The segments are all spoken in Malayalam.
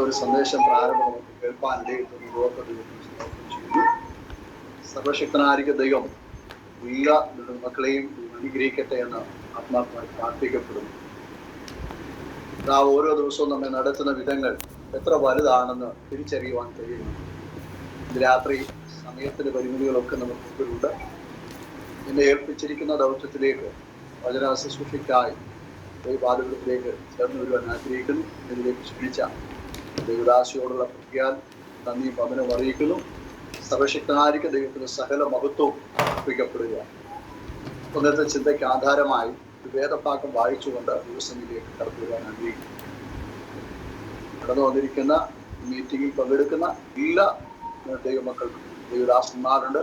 ഒരു സന്ദേശം പ്രാരംഭം നമുക്ക് കേൾപ്പാൻ ചെയ്യുന്നു. സർവശക്തനായിരിക്കുന്ന ദൈവം എല്ലാ മക്കളെയും അനുഗ്രഹിക്കട്ടെ എന്ന് ആത്മാർത്ഥമായി പ്രാർത്ഥിക്കപ്പെടുന്നു. ഓരോ ദിവസവും നമ്മെ നടത്തുന്ന വിധങ്ങൾ എത്ര വലുതാണെന്ന് തിരിച്ചറിയുവാൻ കഴിയുന്നു. രാത്രി സമയത്തിന്റെ പരിമിതികളൊക്കെ നമുക്ക് മുമ്പിലുണ്ട്. എന്നെ ഏൽപ്പിച്ചിരിക്കുന്ന ദൗത്യത്തിലേക്ക് വചന ശുശ്രൂഷയ്ക്കായി ദൈവപാദങ്ങളിലേക്ക് ചേർന്ന് വരുവാൻ ആഗ്രഹിക്കുന്നു. ഇതിലേക്ക് ക്ഷണിച്ച ദൈവദാസിയോടുള്ള പ്രത്യാൽ നന്ദിയും പവനും അറിയിക്കുന്നു. സർവശക്തനായിരിക്കുന്ന ദൈവത്തിന് സകല മഹത്വവും അർപ്പിക്കപ്പെടുകയാണ്. ഇന്നത്തെ ചിന്തയ്ക്ക് ആധാരമായി വേദഭാഗം വായിച്ചുകൊണ്ട് ദിവസങ്ങളിലേക്ക് കടന്നു വരുവാൻ ആഗ്രഹിക്കുന്നു. കടന്നു വന്നിരിക്കുന്ന മീറ്റിങ്ങിൽ പങ്കെടുക്കുന്ന എല്ലാ ദൈവമക്കൾക്കും ദൈവദാസന്മാരുണ്ട്,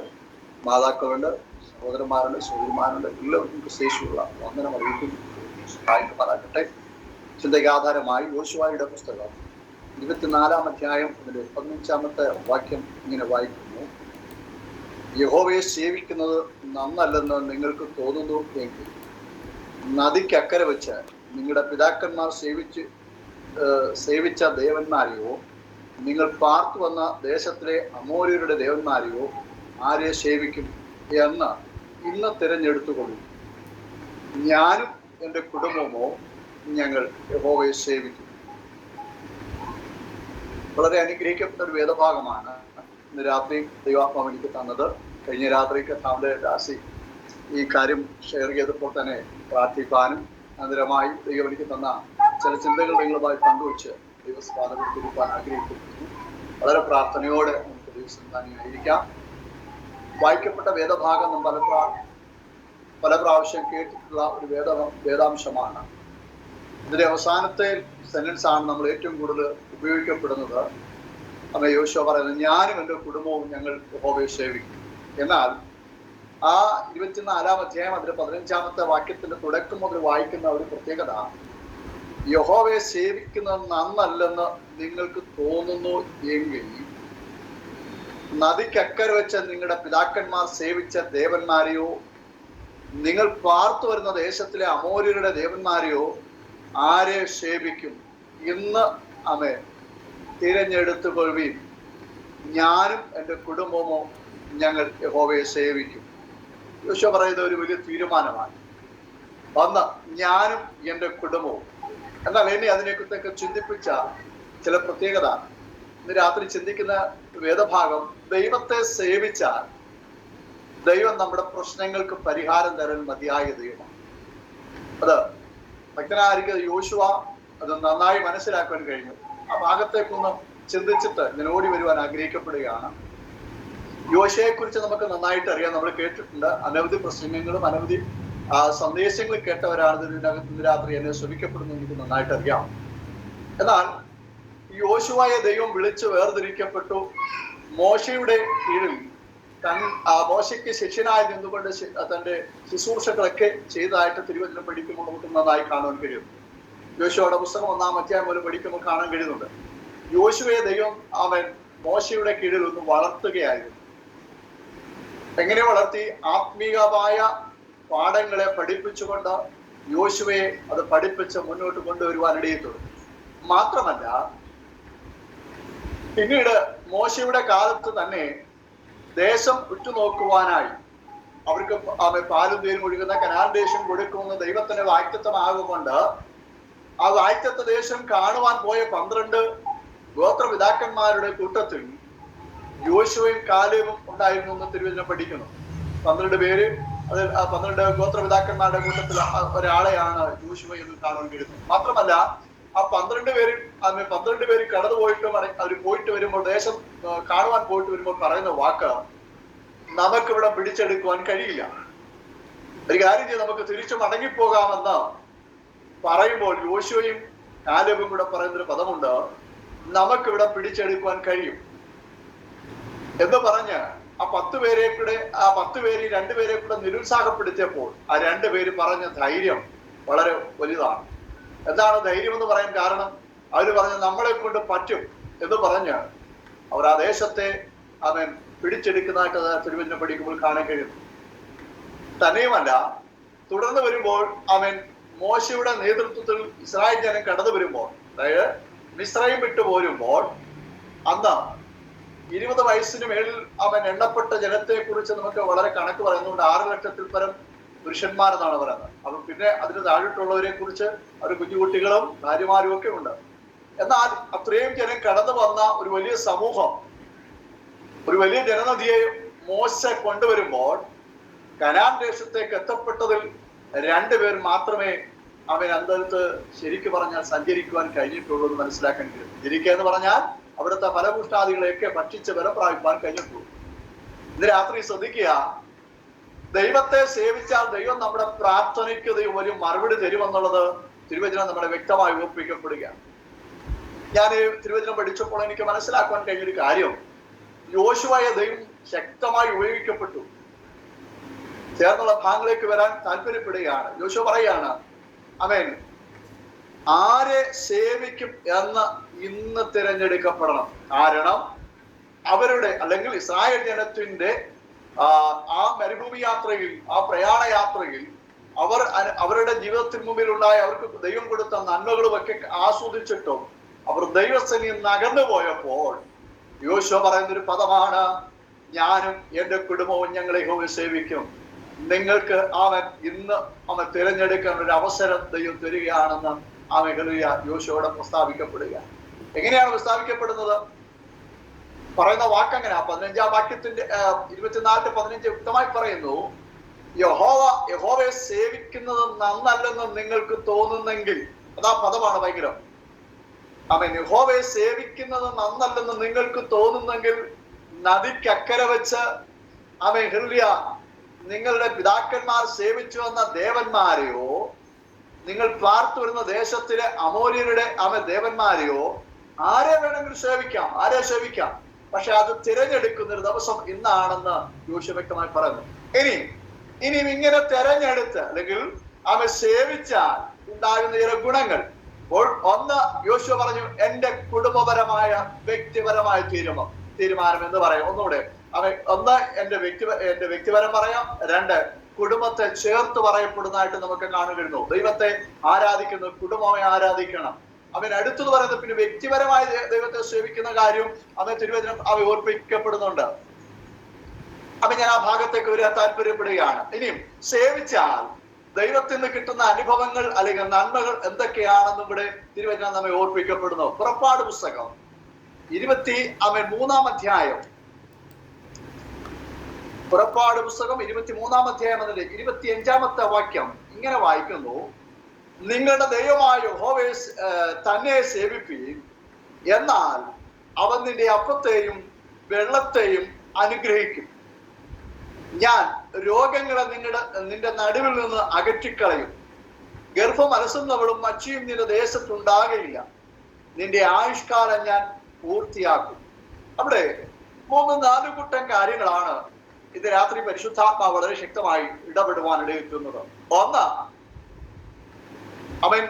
മാതാക്കളുണ്ട്, സഹോദരന്മാരുണ്ട്, സഹോദരിമാരുണ്ട്, എല്ലാവർക്കും വിശേഷമുള്ള വന്ദനം അറിയിക്കുന്നു. സഹായിക്കുമാറാകട്ടെ. ചിന്തയ്ക്ക് ആധാരമായി യോശുവയുടെ പുസ്തകം 24-ാം അധ്യായം അതിന്റെ 15-ാമത്തെ വാക്യം ഇങ്ങനെ വായിക്കുന്നു: യഹോവയെ സേവിക്കുന്നത് നന്നല്ലെന്ന് നിങ്ങൾക്ക് തോന്നുന്നു എങ്കിൽ നദിക്കക്കരെ വെച്ച് നിങ്ങളുടെ പിതാക്കന്മാർ സേവിച്ച ദേവന്മാരെയോ നിങ്ങൾ പാർത്തു വന്ന ദേശത്തിലെ അമോര്യരുടെ ദേവന്മാരെയോ ആരെ സേവിക്കും എന്ന് ഇന്ന് തിരഞ്ഞെടുത്തുകൊള്ളു. ഞാനും എൻ്റെ കുടുംബമോ ഞങ്ങൾ യഹോവയെ സേവിക്കും. വളരെ അനുഗ്രഹിക്കപ്പെട്ട ഒരു വേദഭാഗമാണ് ഇന്ന് രാത്രി ദൈവാത്മാവ് എനിക്ക് തന്നത്. കഴിഞ്ഞ രാത്രി കർത്താവിന്റെ ദാസി ഈ കാര്യം ഷെയർ ചെയ്തപ്പോൾ തന്നെ പ്രാർത്ഥിക്കാനും അനന്തരമായി ദൈവം എനിക്ക് തന്ന ചില ചിന്തകൾ നിങ്ങളുമായി പങ്കുവെച്ച് ദൈവസ്വാതന്ത്ര്യം കൊടുക്കാൻ ആഗ്രഹിക്കുന്നു. വളരെ പ്രാർത്ഥനയോടെ നമുക്ക് ദൈവസന്ധാനിയായിരിക്കാം. വായിക്കപ്പെട്ട വേദഭാഗം പല പ്രാവശ്യം കേട്ടിട്ടുള്ള ഒരു വേദാംശമാണ്. ഇതിന്റെ അവസാനത്തെ സെന്റൻസ് ആണ് നമ്മൾ ഏറ്റവും കൂടുതൽ ഉപയോഗിക്കപ്പെടുന്നത്. അമ്മ യോശുവ പറയുന്നത് ഞാനും എൻ്റെ കുടുംബവും ഞങ്ങൾ യഹോവയെ സേവിക്കും. എന്നാൽ ആ 24-ാം അധ്യായം അതിന്റെ 15-ാമത്തെ വാക്യത്തിന്റെ തുടക്കം മുതൽ വായിക്കുന്ന ഒരു പ്രത്യേകത, യഹോവയെ സേവിക്കുന്നത് നന്നല്ലെന്ന് നിങ്ങൾക്ക് തോന്നുന്നു എങ്കിൽ നദിക്കക്കരെ വെച്ച് നിങ്ങളുടെ പിതാക്കന്മാർ സേവിച്ച ദേവന്മാരെയോ നിങ്ങൾ പാർത്തു വരുന്ന ദേശത്തിലെ അമോര്യരുടെ ദേവന്മാരെയോ ആരെ സേവിക്കും എന്ന് അവൻ തിരഞ്ഞെടുത്തുകൊള്ളുവീൻ. ഞാനും എൻ്റെ കുടുംബമോ ഞങ്ങൾ യഹോവയെ സേവിക്കും. യോശുവ പറയുന്ന ഒരു വലിയ തീരുമാനമാണ്. ഒന്ന്, ഞാനും എൻ്റെ കുടുംബവും. എന്നാൽ എന്നെ അതിനെക്കുറിച്ചൊക്കെ ചിന്തിപ്പിച്ച ചില പ്രത്യേകത ഇന്ന് രാത്രി ചിന്തിക്കുന്ന വേദഭാഗം, ദൈവത്തെ സേവിച്ചാൽ ദൈവം നമ്മുടെ പ്രശ്നങ്ങൾക്ക് പരിഹാരം തരാൻ മതിയായ ദൈവമാണ്. അത് ഭക്തനായിരിക്കുന്ന യോശുവ അത് നന്നായി മനസ്സിലാക്കാൻ കഴിഞ്ഞു. ആ ഭാഗത്തേക്കൊന്ന് ചിന്തിച്ചിട്ട് ഞാൻ ഓടി വരുവാൻ ആഗ്രഹിക്കപ്പെടുകയാണ്. യോശുവയെ കുറിച്ച് നമുക്ക് നന്നായിട്ട് അറിയാം. നമ്മൾ കേട്ടിട്ടുണ്ട്. അനവധി പ്രസംഗങ്ങളും അനവധി സന്ദേശങ്ങൾ കേട്ടവരാണ് ഇതിനകത്ത് രാത്രി എന്നെ ശ്രമിക്കപ്പെടുന്നു എനിക്ക് നന്നായിട്ട് അറിയാം. എന്നാൽ യോശുവയെ ദൈവം വിളിച്ച് വേർതിരിക്കപ്പെട്ടു. മോശയുടെ കീഴിൽ മോശയ്ക്ക് ശിഷ്യനായി നിന്നുകൊണ്ട് തന്റെ ശുശ്രൂഷകളൊക്കെ ചെയ്തതായിട്ട് തിരുവചനം പഠിക്കുമ്പോൾ നമുക്ക് നന്നായി കാണാൻ കഴിയും. യോശുവയുടെ പുസ്തകം 1-ാം അധ്യായം മുതൽ പഠിക്കുമ്പോൾ കാണാൻ കഴിയുന്നുണ്ട്. യോശുവയെ ദൈവം അവൻ മോശയുടെ കീഴിൽ ഒന്ന് വളർത്തുകയായിരുന്നു. എങ്ങനെ വളർത്തി? ആത്മീയമായ പാഠങ്ങളെ പഠിപ്പിച്ചുകൊണ്ട് യോശുവയെ അത് പഠിപ്പിച്ച് മുന്നോട്ട് കൊണ്ടുവരുവാൻ ഇടയിട്ടുള്ളൂ. മാത്രമല്ല, പിന്നീട് മോശയുടെ കാലത്ത് തന്നെ ദേശം ഉറ്റുനോക്കുവാനായി അവർക്ക് പാലും തേനും ഒഴുകുന്ന കനാൻ ദേശം കൊടുക്കുമെന്ന് ദൈവത്തിന്റെ വാഗ്ദത്തമാകൊണ്ട് ആ വാഗ്ദത്ത ദേശം കാണുവാൻ പോയ 12 ഗോത്രപിതാക്കന്മാരുടെ കൂട്ടത്തിൽ യോശുവയും കാലേബും ഉണ്ടായിരുന്നു എന്ന് തിരുവചനം പഠിക്കുന്നു. 12 പേര്, അത് 12 ഗോത്രപിതാക്കന്മാരുടെ കൂട്ടത്തിൽ ഒരാളെയാണ് യോശുവ എന്ന് കാണാൻ കഴിയുന്നത്. മാത്രമല്ല, ആ 12 പേര് കടന്നുപോയിട്ടും അവർ പോയിട്ട് വരുമ്പോൾ, ദേശം കാണുവാൻ പോയിട്ട് വരുമ്പോൾ പറയുന്ന വാക്ക്, നമുക്കിവിടെ പിടിച്ചെടുക്കുവാൻ കഴിയില്ല, ഒരു കാര്യം ചെയ്ത് നമുക്ക് തിരിച്ചു മടങ്ങിപ്പോകാമെന്ന് പറയുമ്പോൾ യോശുവയും കാലേബും കൂടെ പറയുന്നൊരു പദമുണ്ട്, നമുക്കിവിടെ പിടിച്ചെടുക്കുവാൻ കഴിയും എന്ന് പറഞ്ഞ് ആ 10 പേരെ കൂടെ 2 പേരെ കൂടെ നിരുത്സാഹപ്പെടുത്തിയപ്പോൾ ആ 2 പേര് പറഞ്ഞ ധൈര്യം വളരെ വലുതാണ്. എന്താണ് ധൈര്യം എന്ന് പറയാൻ കാരണം? അവർ പറഞ്ഞ് നമ്മളെ കൊണ്ട് പറ്റും എന്ന് പറഞ്ഞ് അവർ ആ ദേശത്തെ അവൻ പിടിച്ചെടുക്കുന്നതായിട്ട് തിരുവചനം പഠിക്കുമ്പോൾ കാണാൻ കഴിയും. തന്നെയുമല്ല, തുടർന്ന് വരുമ്പോൾ അവൻ മോശയുടെ നേതൃത്വത്തിൽ ഇസ്രായേൽ ജനം കടന്നു വരുമ്പോൾ, അതായത് മിസ്രൈം വിട്ടു പോരുമ്പോൾ അന്ന് 20 വയസ്സിന് മേളിൽ അവൻ എണ്ണപ്പെട്ട ജനത്തെ കുറിച്ച് നമുക്ക് വളരെ കണക്ക് പറയുന്നുണ്ട്. 6 ലക്ഷത്തിൽ പരം പുരുഷന്മാരെന്നാണ് പറയുന്നത്. അപ്പം പിന്നെ അതിന് താഴെട്ടുള്ളവരെ കുറിച്ച് അവർ കുഞ്ഞുകുട്ടികളും ഭാര്യമാരും ഒക്കെ ഉണ്ട്. എന്നാൽ അത്രയും ജനം കടന്നു വന്ന ഒരു വലിയ സമൂഹം, ഒരു വലിയ ജനനദിയെ മോശ കൊണ്ടുവരുമ്പോൾ കനാൻ ദേശത്തേക്ക് എത്തപ്പെട്ടതിൽ 2 പേർ മാത്രമേ അവൻ അന്തരത്ത് ശരിക്കു പറഞ്ഞാൽ സഞ്ചരിക്കുവാൻ കഴിഞ്ഞിട്ടുള്ളൂ എന്ന് മനസ്സിലാക്കാൻ കഴിയും. സഞ്ചരിക്കുക എന്ന് പറഞ്ഞാൽ അവിടുത്തെ ഫലപുഷ്ടാദികളെയൊക്കെ ഭക്ഷിച്ച് ബലം പ്രാപിപ്പാൻ കഴിഞ്ഞിട്ടുള്ളൂ. ഇന്ന് രാത്രി ശ്രദ്ധിക്കുക, ദൈവത്തെ സേവിച്ചാൽ ദൈവം നമ്മുടെ പ്രാർത്ഥനയ്ക്ക് ദൈവം വലിയ മറുപടി തരുമെന്നുള്ളത് തിരുവചനം നമ്മുടെ വ്യക്തമായി ഓർപ്പിക്കപ്പെടുകയാണ്. ഞാൻ തിരുവചനം പഠിച്ചപ്പോൾ എനിക്ക് മനസ്സിലാക്കുവാൻ കഴിഞ്ഞൊരു കാര്യം, യോശുവയെ ദൈവം ശക്തമായി ഉപയോഗിക്കപ്പെട്ടു. ചേർന്നുള്ള ഭാഗങ്ങളിലേക്ക് വരാൻ താല്പര്യപ്പെടുകയാണ്. യോശുവ പറയാണ്, ആമേൻ, ആരെ സേവിക്കും എന്ന് ഇന്ന് തിരഞ്ഞെടുക്കപ്പെടണം. കാരണം അവരുടെ അല്ലെങ്കിൽ ഇസ്രായേൽ ജനത്തിന്റെ ആ മരുഭൂമി യാത്രയിൽ, ആ പ്രയാണ യാത്രയിൽ അവരുടെ ജീവിതത്തിന് മുമ്പിൽ ഉണ്ടായ അവർക്ക് ദൈവം കൊടുത്ത നന്മകളും ഒക്കെ ആസ്വദിച്ചിട്ടും അവർ ദൈവസേനയിൽ നിന്ന് അകന്നു പോയപ്പോൾ യോശുവ പറയുന്നൊരു പദമാണ്, ഞാനും എൻ്റെ കുടുംബവും ഞങ്ങളെ യഹോവയെ സേവിക്കും. നിങ്ങൾക്ക് ഇന്ന് അവൻ തിരഞ്ഞെടുക്കാൻ ഒരു അവസരം ദൈവം തരികയാണെന്ന് ആ മേഖലയ യോശുവയോടെ പ്രസ്താവിക്കപ്പെടുക. എങ്ങനെയാണ് പ്രസ്താവിക്കപ്പെടുന്നത്? പറയുന്ന വാക്കങ്ങനെ 15-ാം വാക്യത്തിന്റെ 24-15 വ്യക്തമായി പറയുന്നു, യഹോവയെ സേവിക്കുന്നത് നന്നല്ലെന്ന് നിങ്ങൾക്ക് തോന്നുന്നെങ്കിൽ, അതാ പദമാണ് ഭയങ്കരം. ആമേൻ. യഹോവയെ സേവിക്കുന്നത് നന്നല്ലെന്ന് നിങ്ങൾക്ക് തോന്നുന്നെങ്കിൽ നദിക്കക്കരെ വെച്ച് ആമേൻ ഹല്ലേലൂയ നിങ്ങളുടെ പിതാക്കന്മാർ സേവിച്ചു വന്ന ദേവന്മാരെയോ നിങ്ങൾ പാർത്തു വരുന്ന ദേശത്തിലെ അമോര്യരുടെ ദേവന്മാരെയോ ആരെ വേണമെങ്കിലും സേവിക്കാം, ആരെ സേവിക്കാം. പക്ഷെ അത് തിരഞ്ഞെടുക്കുന്ന ഒരു ദിവസം ഇന്നാണെന്ന് യോശുവ വ്യക്തമായി പറയുന്നു. ഇനിയും ഇങ്ങനെ തിരഞ്ഞെടുത്ത് അല്ലെങ്കിൽ സേവിച്ചാൽ ഉണ്ടാകുന്ന ചില ഗുണങ്ങൾ. ഒന്ന് യോശുവ പറഞ്ഞു, എന്റെ കുടുംബപരമായ വ്യക്തിപരമായ തീരുമാനം എന്ന് പറയും. ഒന്നുകൂടെ ഒന്ന് എന്റെ വ്യക്തിപരം പറയാം. 2 കുടുംബത്തെ ചേർത്ത് പറയപ്പെടുന്നതായിട്ട് നമുക്ക് കാണുകയുള്ളൂ. ദൈവത്തെ ആരാധിക്കുന്നു, കുടുംബമെ ആരാധിക്കണം. അവൻ അടുത്തത് പറയുന്നത് പിന്നെ വ്യക്തിപരമായ ദൈവത്തെ സേവിക്കുന്ന കാര്യം തിരുവചനം ഓർപ്പിക്കപ്പെടുന്നുണ്ട്. അപ്പൊ ഞാൻ ആ ഭാഗത്തേക്ക് വരാൻ താല്പര്യപ്പെടുകയാണ്. ഇനിയും സേവിച്ചാൽ ദൈവത്തിൽ നിന്ന് കിട്ടുന്ന അനുഭവങ്ങൾ അല്ലെങ്കിൽ നന്മകൾ എന്തൊക്കെയാണെന്നും ഇവിടെ തിരുവചനം നമ്മെ ഓർപ്പിക്കപ്പെടുന്നു. പുറപ്പാട് പുസ്തകം 23-ാം അധ്യായം, പുറപ്പാട് പുസ്തകം 23-ാം അധ്യായം അതിന്റെ 25-ാമത്തെ വാക്യം ഇങ്ങനെ വായിക്കുന്നു, നിങ്ങളുടെ ദൈവമായ യഹോവയെ തന്നെ സേവിപ്പീൻ, എന്നാൽ അവൻ നിന്റെ അപ്പത്തെയും വെള്ളത്തെയും അനുഗ്രഹിക്കും. ഞാൻ രോഗങ്ങളെ നിന്റെ നടുവിൽ നിന്ന് അകറ്റിക്കളയും. ഗർഭം അലസുന്നവളും മച്ചിയും നിന്റെ ദേശത്തുണ്ടാകയില്ല. നിന്റെ ആയുഷ്കാലം ഞാൻ പൂർത്തിയാക്കും. അവിടെ 3-4 കൂട്ടം കാര്യങ്ങളാണ് ഇത് രാത്രി പരിശുദ്ധാത്മാവ് വളരെ ശക്തമായി ഇടപെടുവാൻ ഇടയെത്തുന്നത്. ഒന്ന്, അവൻ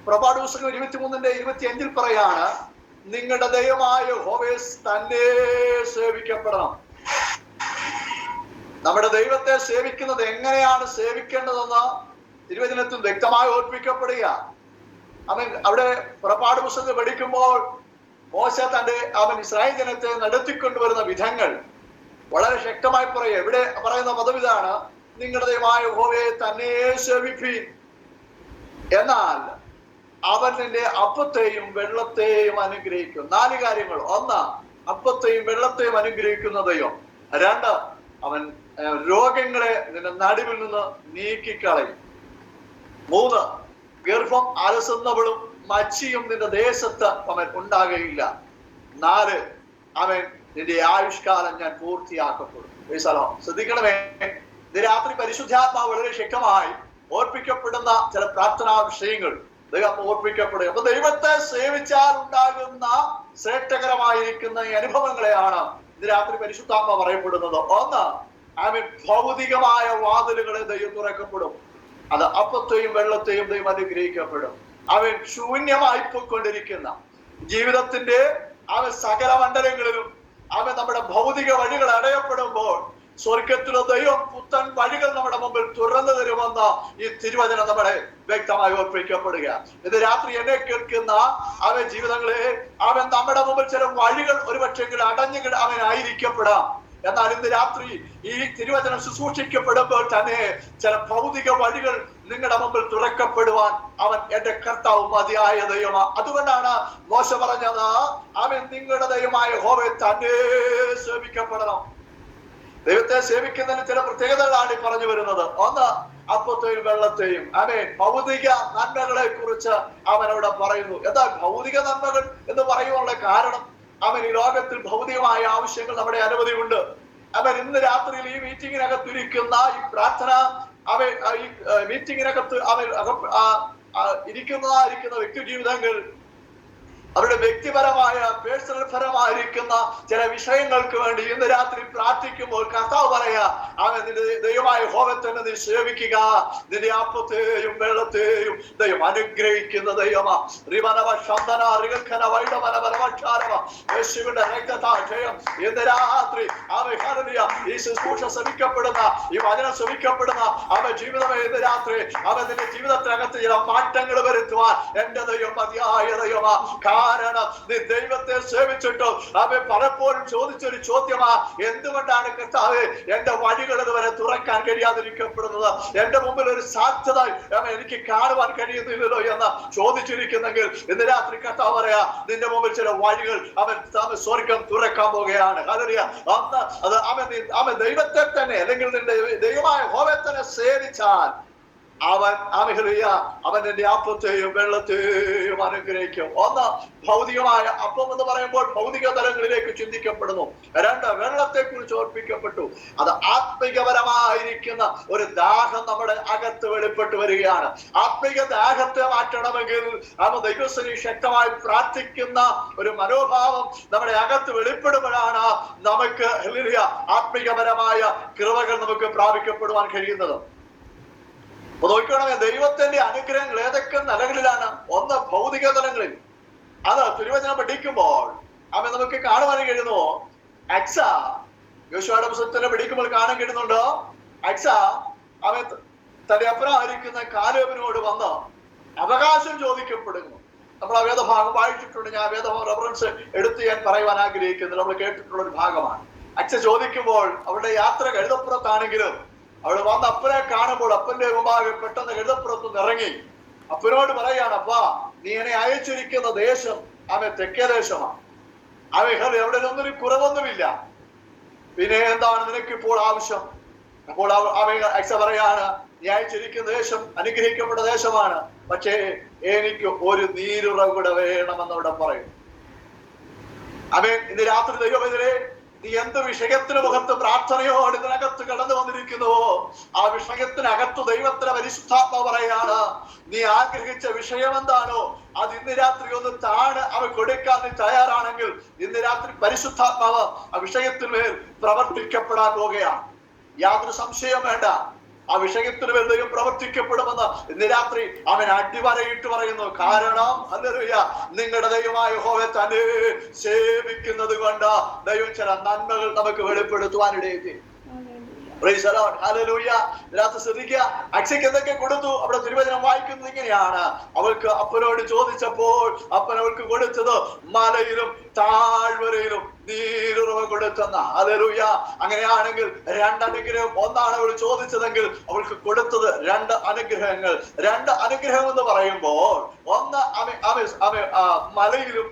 പുറപ്പാട് പുസ്തകം 23-ന്റെ 25 പറയാണ്, നിങ്ങളുടെ ദൈവമായ യഹോവയെ തന്നെ സേവിക്കപ്പെടണം. നമ്മുടെ ദൈവത്തെ സേവിക്കുന്നത് എങ്ങനെയാണ് സേവിക്കേണ്ടതെന്ന് തിരുവചനത്തിൽ വ്യക്തമായി ഓർപ്പിക്കപ്പെടുക. അവിടെ പുറപ്പാട് പുസ്തകം പഠിക്കുമ്പോൾ മോശ അവൻ ഇസ്രായേൽ ജനത്തെ നടത്തിക്കൊണ്ടുവരുന്ന വിധങ്ങൾ വളരെ ശക്തമായി പറയുക. ഇവിടെ പറയുന്ന പദം ഇതാണ്, നിങ്ങളുടെ ദൈവമായ യഹോവയെ തന്നെ സേവിപ്പീൻ, എന്നാൽ അവൻ നിന്റെ അപ്പത്തെയും വെള്ളത്തെയും അനുഗ്രഹിക്കും. 4 കാര്യങ്ങൾ. ഒന്ന്, അപ്പത്തെയും വെള്ളത്തെയും അനുഗ്രഹിക്കുന്ന ദൈവം. 2, അവൻ രോഗങ്ങളെ നിന്റെ നടുവിൽ നിന്ന് നീക്കിക്കളയും. 3, ഗർഭം അലസുന്നവളും മച്ചിയും നിന്റെ ദേശത്ത് അവൻ ഉണ്ടാകുകയില്ല. 4, അവൻ നിന്റെ ആയുഷ്കാലം ഞാൻ പൂർത്തിയാക്കപ്പെടും. ശ്രദ്ധിക്കണമേ, ഇത് രാത്രി പരിശുദ്ധാത്മാവ് വളരെ ശക്തമായി ഓർപ്പിക്കപ്പെടുന്ന ചില പ്രാർത്ഥനാ വിഷയങ്ങൾ ദൈവം ഓർപ്പിക്കപ്പെടുക. അപ്പൊ ദൈവത്തെ സേവിച്ചാൽ ഉണ്ടാകുന്ന ശ്രേഷ്ഠകരമായിരിക്കുന്ന ഈ അനുഭവങ്ങളെയാണ് ഇത് രാത്രി പരിശുദ്ധാത്മാവ് പറയപ്പെടുന്നത്. ഒന്ന്, ഭൗതികമായ വാതിലുകളെ ദൈവം തുറക്കപ്പെടും. അത് അപ്പത്തെയും വെള്ളത്തെയും ദൈവം അനുഗ്രഹിക്കപ്പെടും. അവൻ ശൂന്യമായി പോയിക്കൊണ്ടിരിക്കുന്ന ജീവിതത്തിന്റെ സകല മണ്ഡലങ്ങളിലും നമ്മുടെ ഭൗതിക വഴികൾ അടയപ്പെടുമ്പോൾ സ്വർഗത്തിലെ ദൈവം പുത്തൻ വഴികൾ നമ്മുടെ മുമ്പിൽ തുറന്നു തരുമെന്ന് ഈ തിരുവചനം നമ്മളെ വ്യക്തമായി ഓർപ്പിക്കപ്പെടുക. ഇത് രാത്രി എന്നെ കേൾക്കുന്ന അവൻ ജീവിതങ്ങളെ, അവൻ നമ്മുടെ മുമ്പിൽ ചില വഴികൾ ഒരുപക്ഷെങ്കിൽ അടഞ്ഞു അവനായിരിക്കപ്പെടാം. എന്നാൽ ഇന്ന് രാത്രി ഈ തിരുവചനം ശുശ്രൂഷിക്കപ്പെടുമ്പോൾ തന്നെ ചില ഭൗതിക വഴികൾ നിങ്ങളുടെ മുമ്പിൽ തുറക്കപ്പെടുവാൻ അവൻ എന്റെ കർത്താവ് മതിയായ ദൈവമാണ്. അതുകൊണ്ടാണ് മോശ പറഞ്ഞത്, അവൻ നിങ്ങളുടെ ദൈവമായ യഹോവയെ തന്നെ സേവിക്കപ്പെടണം. ദൈവത്തെ സേവിക്കുന്നതിന് ചില പ്രത്യേകതകളാണ് ഈ പറഞ്ഞു വരുന്നത്. ഒന്ന്, അപ്പത്തെയും വെള്ളത്തെയും അവൻ ഭൗതിക നന്മകളെ കുറിച്ച് അവനവിടെ പറയുന്നു. എന്നാൽ ഭൗതിക നന്മകൾ എന്ന് പറയുവാനുള്ള കാരണം, അവൻ ഈ ലോകത്തിൽ ഭൗതികമായ ആവശ്യങ്ങൾ നമ്മുടെ അനവധിയുണ്ട്. അവൻ ഇന്ന് രാത്രിയിൽ ഈ മീറ്റിങ്ങിനകത്തിരിക്കുന്ന ഈ പ്രാർത്ഥന, അവൻ ഈ മീറ്റിങ്ങിനകത്ത് അവൻ ഇരിക്കുന്ന വ്യക്തി ജീവിതങ്ങൾ, അവരുടെ വ്യക്തിപരമായ പേഴ്സണൽ പരമായിരിക്കുന്ന ചില വിഷയങ്ങൾക്ക് വേണ്ടി ഇന്ന് രാത്രി പ്രാർത്ഥിക്കുമ്പോൾ കർത്താവ് പറയാ, അവൻ നിന്റെ ദൈവമായ യഹോവയെ തന്നെ നീ സേവിക്കുക. നിന്റെ അപ്പത്തെയും വെള്ളത്തെയും ദൈവം അനുഗ്രഹിക്കുന്ന ദൈവമാ. യേശുവിന്റെ രക്തസാക്ഷ്യം ഇന്ന് രാത്രി ഈ ശുശ്രൂഷ ശ്രമിക്കപ്പെടുന്ന, ഈ വചനം ശ്രമിക്കപ്പെടുന്ന അവൻ ജീവിതമേ, ഇന്ന് രാത്രി അവൻ നിന്റെ ജീവിതത്തിനകത്ത് ചില മാറ്റങ്ങൾ വരുത്തുവാൻ എന്റെ ദൈവം മതിയായ ദൈവമാ. കാരണം നീ ദൈവത്തെ സേവിച്ചിട്ടോ അവൻ പലപ്പോഴും ചോദിച്ചൊരു ചോദ്യമാ, എന്തുകൊണ്ടാണ് കർത്താവേ എന്റെ വഴികൾ ഇതുവരെ തുറക്കാൻ കഴിയാതിരിക്കപ്പെടുന്നത്? എന്റെ മുമ്പിൽ ഒരു സാധ്യത എനിക്ക് കാണുവാൻ കഴിയുന്നില്ലല്ലോ എന്ന് ചോദിച്ചിരിക്കുന്നെങ്കിൽ ഇന്ന് രാത്രി കർത്താവ് പറയാ, നിന്റെ മുമ്പിൽ ചില വഴികൾ അവൻ സ്വർഗം തുറക്കാൻ പോകുകയാണ്. അന്ന് അത് അവൻ ദൈവത്തെ തന്നെ, അല്ലെങ്കിൽ നിന്റെ ദൈവമായ യഹോവയെ തന്നെ സേവിച്ചാൽ അവൻ എന്റെ അപ്പത്തെയും വെള്ളത്തെയും അനുഗ്രഹിക്കും. ഒന്ന്, ഭൗതികമായ അപ്പം എന്ന് പറയുമ്പോൾ ഭൗതിക തലങ്ങളിലേക്ക് ചിന്തിക്കപ്പെടുന്നു. രണ്ട്, വെള്ളത്തെ കുറിച്ച് ഓർപ്പിക്കപ്പെട്ടു. അത് ആത്മികപരമായിരിക്കുന്ന ഒരു ദാഹം നമ്മുടെ അകത്ത് വെളിപ്പെട്ടു വരികയാണ്. ആത്മിക ദാഹത്തെ മാറ്റണമെങ്കിൽ ദൈവസ്ഥിതി ശക്തമായി പ്രാർത്ഥിക്കുന്ന ഒരു മനോഭാവം നമ്മുടെ അകത്ത് വെളിപ്പെടുമ്പോഴാണ് നമുക്ക് ആത്മികപരമായ കൃപകൾ നമുക്ക് പ്രാപിക്കപ്പെടുവാൻ കഴിയുന്നത്. അപ്പൊ നോക്കണമേ, ദൈവത്തിന്റെ അനുഗ്രഹങ്ങൾ ഏതൊക്കെ നിലകളിലാണ്? ഒന്ന്, ഭൗതിക തലങ്ങളിൽ. അത് തിരുവചനം പഠിക്കുമ്പോൾ അവൻ നമുക്ക് കാണുവാൻ കഴിയുന്നു. യോശുവയുടെ പുസ്തകത്തിനെ പഠിക്കുമ്പോൾ കാണാൻ കഴിയുന്നുണ്ട്. അവൻ തന്റെ അപ്പനായിരിക്കുന്ന കാലേബിനോട് വന്ന് അവകാശം ചോദിക്കപ്പെടുന്നു. നമ്മൾ ആ വേദഭാഗം വായിച്ചിട്ടുണ്ട്. ഞാൻ വേദഭാഗം റെഫറൻസ് എടുത്ത് ഞാൻ പറയുവാൻ ആഗ്രഹിക്കുന്നത് നമ്മൾ കേട്ടിട്ടുള്ള ഒരു ഭാഗമാണ്. ചോദിക്കുമ്പോൾ അവരുടെ യാത്ര കഴുതപ്പുറത്താണെങ്കിലും അവിടെ വന്ന് അപ്പനെ കാണുമ്പോൾ അപ്പന്റെ മുമ്പാകെ പെട്ടെന്ന് കഴുതപ്പുറത്തുനിന്ന് ഇറങ്ങി അപ്പനോട് പറയാണ്, അപ്പാ നീ എന്നെ അയച്ചിരിക്കുന്ന ദേശം അവൻ തെക്കേ ദേശമാണ്. അവിടെ ഒന്നൊരു കുറവൊന്നുമില്ല. പിന്നെ എന്താണ് നിനക്കിപ്പോൾ ആവശ്യം? അപ്പോൾ പറയാണ്, നീ അയച്ചിരിക്കുന്ന ദേശം അനുഗ്രഹിക്കപ്പെട്ട ദേശമാണ്, പക്ഷേ എനിക്ക് ഒരു നീരുറവ് കൂടെ വേണമെന്നവിടെ പറയും. ഇന്ന് രാത്രി ദൈവമെതിരെ നീ എന്ത് വിഷയത്തിന് മുഖത്ത് പ്രാർത്ഥനയോട് ഇതിനകത്ത് കടന്നു വന്നിരിക്കുന്നുവോ ആ വിഷയത്തിനകത്ത് ദൈവത്തിന്റെ പരിശുദ്ധാത്മ പറയാണ്, നീ ആഗ്രഹിച്ച വിഷയം എന്താണോ അത് ഇന്ന് രാത്രി ഒന്ന് അവൻ കൊടുക്കാൻ നീ തയ്യാറാണെങ്കിൽ ഇന്ന് രാത്രി പരിശുദ്ധാത്മാവ് ആ വിഷയത്തിന്മേൽ പ്രവർത്തിക്കപ്പെടാൻ പോകുകയാണ്. യാതൊരു സംശയം വേണ്ട. ആ വിഷയത്തിന് മേൽ ദൈവം പ്രവർത്തിക്കപ്പെടുമെന്ന് ഇന്ന് രാത്രി അവൻ അടിവരയിട്ട് പറയുന്നു. കാരണം നിങ്ങളുടെ ദൈവമായ യഹോവയെ തന്നെ സേവിക്കുന്നത് കൊണ്ട് ദൈവം ചില നന്മകൾ നമുക്ക് വെളിപ്പെടുത്തുവാനിടയെത്തി. ശ്രദ്ധിക്കുക, അക്ഷയ്ക്ക് എന്തൊക്കെ കൊടുത്തു? അവിടെ തിരുവചനം വായിക്കുന്നത് ഇങ്ങനെയാണ്, അവൾക്ക് അപ്പനോട് ചോദിച്ചപ്പോൾ അപ്പൻ അവൾക്ക് കൊടുത്തത് മലയിലും താഴ്വരയിലും നീരുറവ് കൊടുത്തെന്ന. അങ്ങനെയാണെങ്കിൽ രണ്ടനുഗ്രഹം. ഒന്നാണ് അവൾ ചോദിച്ചതെങ്കിൽ അവൾക്ക് കൊടുത്തത് രണ്ട് അനുഗ്രഹങ്ങൾ. രണ്ട് അനുഗ്രഹം എന്ന് പറയുമ്പോൾ ഒന്ന് മലയിലും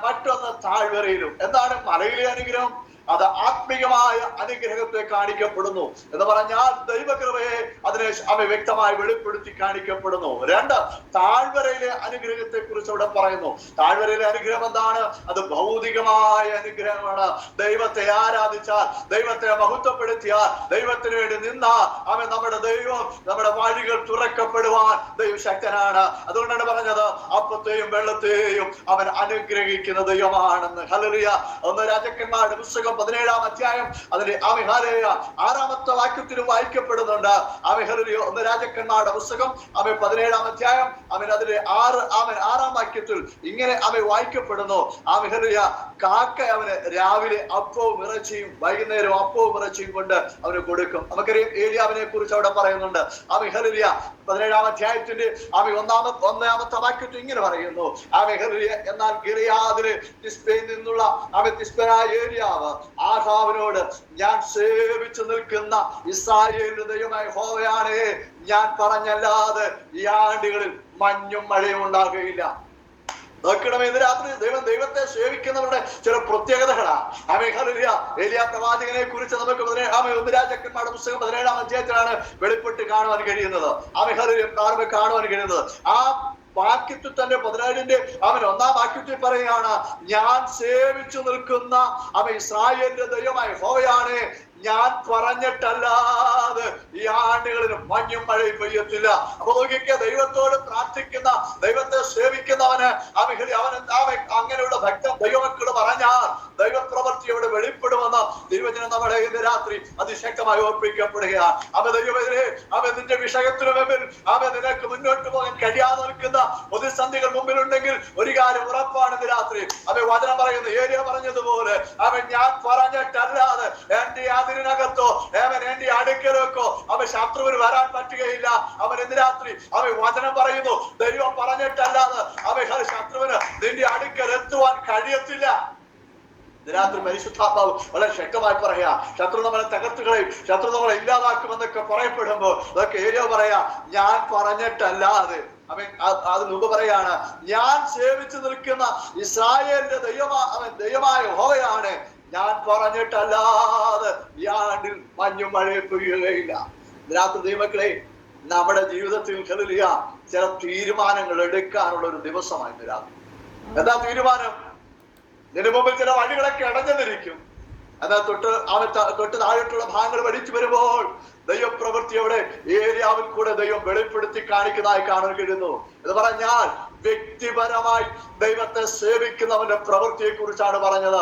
മറ്റൊന്ന് താഴ്വരയിലും. എന്താണ് മലയിലെ അനുഗ്രഹം? അത് ആത്മീയമായ അനുഗ്രഹത്തെ കാണിക്കപ്പെടുന്നു എന്ന് പറഞ്ഞാൽ ദൈവകൃപയെ അതിനെ വ്യക്തമായി വെളിപ്പെടുത്തി കാണിക്കപ്പെടുന്നു. രണ്ട്, താഴ്വരയിലെ അനുഗ്രഹത്തെ കുറിച്ച് അവിടെ പറയുന്നു. താഴ്വരയിലെ അനുഗ്രഹം എന്താണ്? അത് ഭൗതികമായ അനുഗ്രഹമാണ്. ദൈവത്തെ ആരാധിച്ചാൽ, ദൈവത്തെ മഹത്വപ്പെടുത്തിയാൽ, ദൈവത്തിന് വേണ്ടി നിന്നാൽ നമ്മുടെ ദൈവം നമ്മുടെ വഴികൾ തുറക്കപ്പെടുവാൻ ദൈവശക്തനാണ്. അതുകൊണ്ടാണ് പറഞ്ഞത് അപ്പത്തെയും വെള്ളത്തെയും അവൻ അനുഗ്രഹിക്കുന്ന ദൈവമാണെന്ന്. ഹല്ലേലൂയ. ഒന്ന് രാജാക്കന്മാരുടെ പുസ്തകം 17-ാം അധ്യായം അതിന്റെ ഹല്ലേലൂയ 6-ാമത്തെ വാക്യത്തിലും വായിക്കപ്പെടുന്നുണ്ട്. ഹല്ലേലൂയ 1 രാജാക്കന്മാരുടെ പുസ്തകം 17-ാം അധ്യായം അതിന്റെ 6-ാം വാക്യത്തിൽ ഇങ്ങനെ വായിക്കപ്പെടുന്നു. ഹല്ലേലൂയ കാക്ക അവന് രാവിലെ അപ്പവും ഇറച്ചിയും വൈകുന്നേരം അപ്പവും ഇറച്ചിയും കൊണ്ട് അവന് കൊടുക്കും. നമുക്കറിയാം ഏലിയാവിനെ കുറിച്ച് അവിടെ പറയുന്നുണ്ട്. ഹല്ലേലൂയ 17-ാം അധ്യായത്തിന്റെ 1-ാമത്തെ വാക്യത്തിൽ ഇങ്ങനെ പറയുന്നു. ഹല്ലേലൂയ എന്നാൽ ഗിലെയാദിലെ തിസ്ബയിൽ നിന്നുള്ള തിസ്ബനായ ഏലിയാവ് ആഹാബിനോട് ഞാൻ സേവിച്ചു നിൽക്കുന്ന ഇസ്രായേലിന്റെ ദൈവമായ യഹോവയാണേ, ഞാൻ പറഞ്ഞല്ലാതെ ഈ ആണ്ടുകളിൽ മഞ്ഞും മഴയും ഉണ്ടാകുകയില്ല. നോക്കണമേ, ഇന്ന് രാത്രി ദൈവത്തെ സേവിക്കുന്നവരുടെ ചില പ്രത്യേകതകളാണ്. ഹല്ലേലൂയ ഏലിയാ പ്രവാചകനെ കുറിച്ച് നമുക്ക് 1 രാജാക്കന്മാരുടെ പുസ്തകം 17-ാം അധ്യായത്തിലാണ് വെളിപ്പെട്ട് കാണുവാൻ കഴിയുന്നത്. ഹല്ലേലൂയ കാണുവാൻ കഴിയുന്നത്. ആ വാക്യത്തിൽ തന്നെ 17-ന്റെ 1-ാം വാക്യത്തിൽ പറയുകയാണ്, ഞാൻ സേവിച്ചു നിൽക്കുന്ന ഇസ്രായേലിന്റെ ദൈവമായ യഹോവയാണ്, ഞാൻ പറഞ്ഞിട്ടല്ലാതെ ഈ ആണ്ടുകളിൽ മഞ്ഞും മഴയും പെയ്യത്തില്ല. അപ്പൊ നോക്കിക്ക, ദൈവത്തോട് പ്രാർത്ഥിക്കുന്ന ദൈവത്തെ സേവിക്കുന്നവന് അങ്ങനെയുള്ള ഭക്തൻ ദൈവമക്കള് പറഞ്ഞാൽ ദൈവപ്രവൃത്തി അവിടെ വെളിപ്പെടുമെന്ന് തിരുവചനം നമ്മുടെ ഇന്ന് രാത്രി അതിശക്തമായി ഓർപ്പിക്കപ്പെടുകയാണ്. ദൈവമെതിരെ നിന്റെ വിഷയത്തിനു മുമ്പിൽ നിനക്ക് മുന്നോട്ട് പോകാൻ കഴിയാതെ നിൽക്കുന്ന പ്രതിസന്ധികൾ മുമ്പിലുണ്ടെങ്കിൽ ഒരു കാര്യം ഉറപ്പാണ് ഇന്ന് രാത്രി. വചനം പറയുന്നു, ഏലിയ പറഞ്ഞതുപോലെ ഞാൻ പറഞ്ഞിട്ടല്ലാതെ എന്റെ അതിനകത്തോ എന്റെ അടുക്കലൊക്കോ ശത്രുവിന് വരാൻ പറ്റുകയില്ല. ഇന്ന് രാത്രി വചനം പറയുന്നു, ദൈവം പറഞ്ഞിട്ടല്ലാതെ ശത്രുവിന് നിന്റെ അടുക്കൽ എത്തുവാൻ കഴിയത്തില്ല. ഇതിനകത്ത് പരിശുദ്ധാത്മാവ് വളരെ ശക്തമായി പറയാ, ശത്രു നമ്മളെ തകർത്തുകളെയും ശത്രു നമ്മളെ ഇല്ലാതാക്കുമെന്നൊക്കെ പറയപ്പെടുമ്പോ അതൊക്കെ ഏരിയ പറയാ, ഞാൻ പറഞ്ഞിട്ടല്ലാതെ അത് മുമ്പ് പറയാണ്, ഞാൻ സേവിച്ചു നിൽക്കുന്ന ഇസ്രായേലിന്റെ ദൈവമായ യഹോവയാണ്, ഞാൻ പറഞ്ഞിട്ടല്ലാതെ ഈ ആണ്ടിൽ മഞ്ഞും മഴയും പെയ്യുകയില്ല. ഇതിനകത്ത് ദൈവമക്കളെ, നമ്മുടെ ജീവിതത്തിൽ ഹല്ലേലൂയ ചില തീരുമാനങ്ങൾ എടുക്കാനുള്ള ഒരു ദിവസമായി രാത്രി. എന്താ തീരുമാനം? ഇതിനു മുമ്പിൽ ചില വഴികളൊക്കെ അടഞ്ഞിരിക്കും. എന്നാൽ തൊട്ട് താഴെട്ടുള്ള ഭാഗങ്ങൾ പഠിച്ചു വരുമ്പോൾ ദൈവപ്രവൃത്തിയോടെ ഏലിയാവിൽ കൂടെ ദൈവം വെളിപ്പെടുത്തി കാണിക്കുന്നതായി കാണാൻ കഴിയുന്നു. എന്ന് പറഞ്ഞാൽ വ്യക്തിപരമായി ദൈവത്തെ സേവിക്കുന്നവന്റെ പ്രവൃത്തിയെ കുറിച്ചാണ് പറഞ്ഞത്.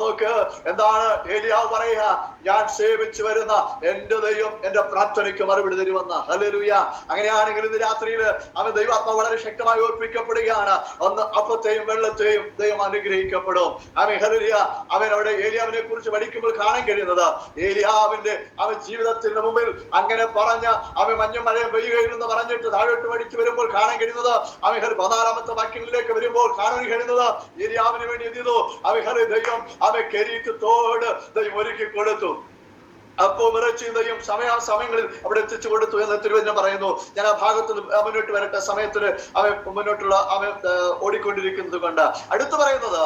നോക്ക്, എന്താണ് ഏലിയാവ് പറയുക? ഞാൻ സേവിച്ചു വരുന്ന എന്റെ ദൈവം എന്റെ പ്രാർത്ഥനയ്ക്ക് മറുപടി തരുമെന്ന്. ഹല്ലേലൂയ. അങ്ങനെയാണെങ്കിൽ ഇന്ന് രാത്രിയിൽ ദൈവാത്മ വളരെ ശക്തമായി ഓർപ്പിക്കപ്പെടുകയാണ്. ഒന്ന് അപ്പത്തെയും വെള്ളത്തെയും ദൈവം അനുഗ്രഹിക്കപ്പെടും. ഹല്ലേലൂയ. അവിടെ ഏലിയാവിനെ കുറിച്ച് പഠിക്കുമ്പോൾ കാണാൻ കഴിയുന്നത്, ഏലിയാവിന്റെ ജീവിതത്തിന് മുമ്പിൽ അങ്ങനെ പറഞ്ഞ മഞ്ഞും മഴയും പെയ്യുകയില്ലെന്ന് പറഞ്ഞിട്ട് താഴോട്ട് പഠിച്ചു വരുമ്പോൾ കാണാൻ കഴിയുന്നത്, 16-ാമത്തെ വാക്യങ്ങളിലേക്ക് വരുമ്പോൾ കാണാൻ കഴിയുന്നത്, ഏലിയാവിന് വേണ്ടി എന്ത് ചെയ്തു? ദൈവം കെരീത്തോട് ദൈവം ഒരുക്കി കൊടുത്തു. അപ്പോ ഇറച്ചിയും ദൈവം സമയങ്ങളിൽ അവിടെ എത്തിച്ചു കൊടുത്തു എന്ന് തിരുവചനം പറയുന്നു. ഞാൻ ആ ഭാഗത്ത് മുന്നോട്ട് വരട്ടെ, സമയത്തിന് മുന്നോട്ടുള്ള ഓടിക്കൊണ്ടിരിക്കുന്നത് കൊണ്ട് അടുത്ത് പറയുന്നത്,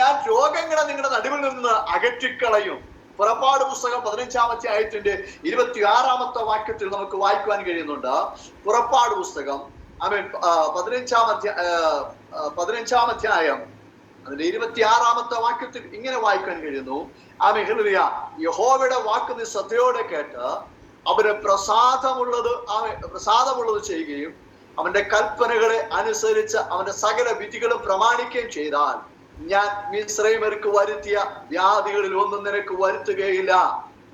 ഞാൻ രോഗങ്ങളെ നിങ്ങളുടെ നടുവിൽ നിന്ന് അകറ്റിക്കളയും. പുറപ്പാട് പുസ്തകം 15-ാം അധ്യായത്തിന്റെ 26-ാമത്തെ വാക്യത്തിൽ നമുക്ക് വായിക്കുവാൻ കഴിയുന്നുണ്ട്. പുറപ്പാട് പുസ്തകം 15-ാം അധ്യായം അതിന്റെ 26-ാമത്തെ വാക്യത്തിൽ ഇങ്ങനെ വായിക്കാൻ കഴിയുന്നു. ഹല്ലേലൂയ. യഹോവയുടെ വാക്ക് നീ ശ്രദ്ധയോടെ കേട്ട് അവന് പ്രസാദമുള്ളത് ചെയ്യുകയും അവന്റെ കൽപ്പനകളെ അനുസരിച്ച് അവന്റെ സകല വിധികളും പ്രമാണിക്കുകയും ചെയ്താൽ ഞാൻ മിസ്രയീമ്യർക്ക് വരുത്തിയ വ്യാധികളിൽ ഒന്നും നിനക്ക് വരുത്തുകയില്ല.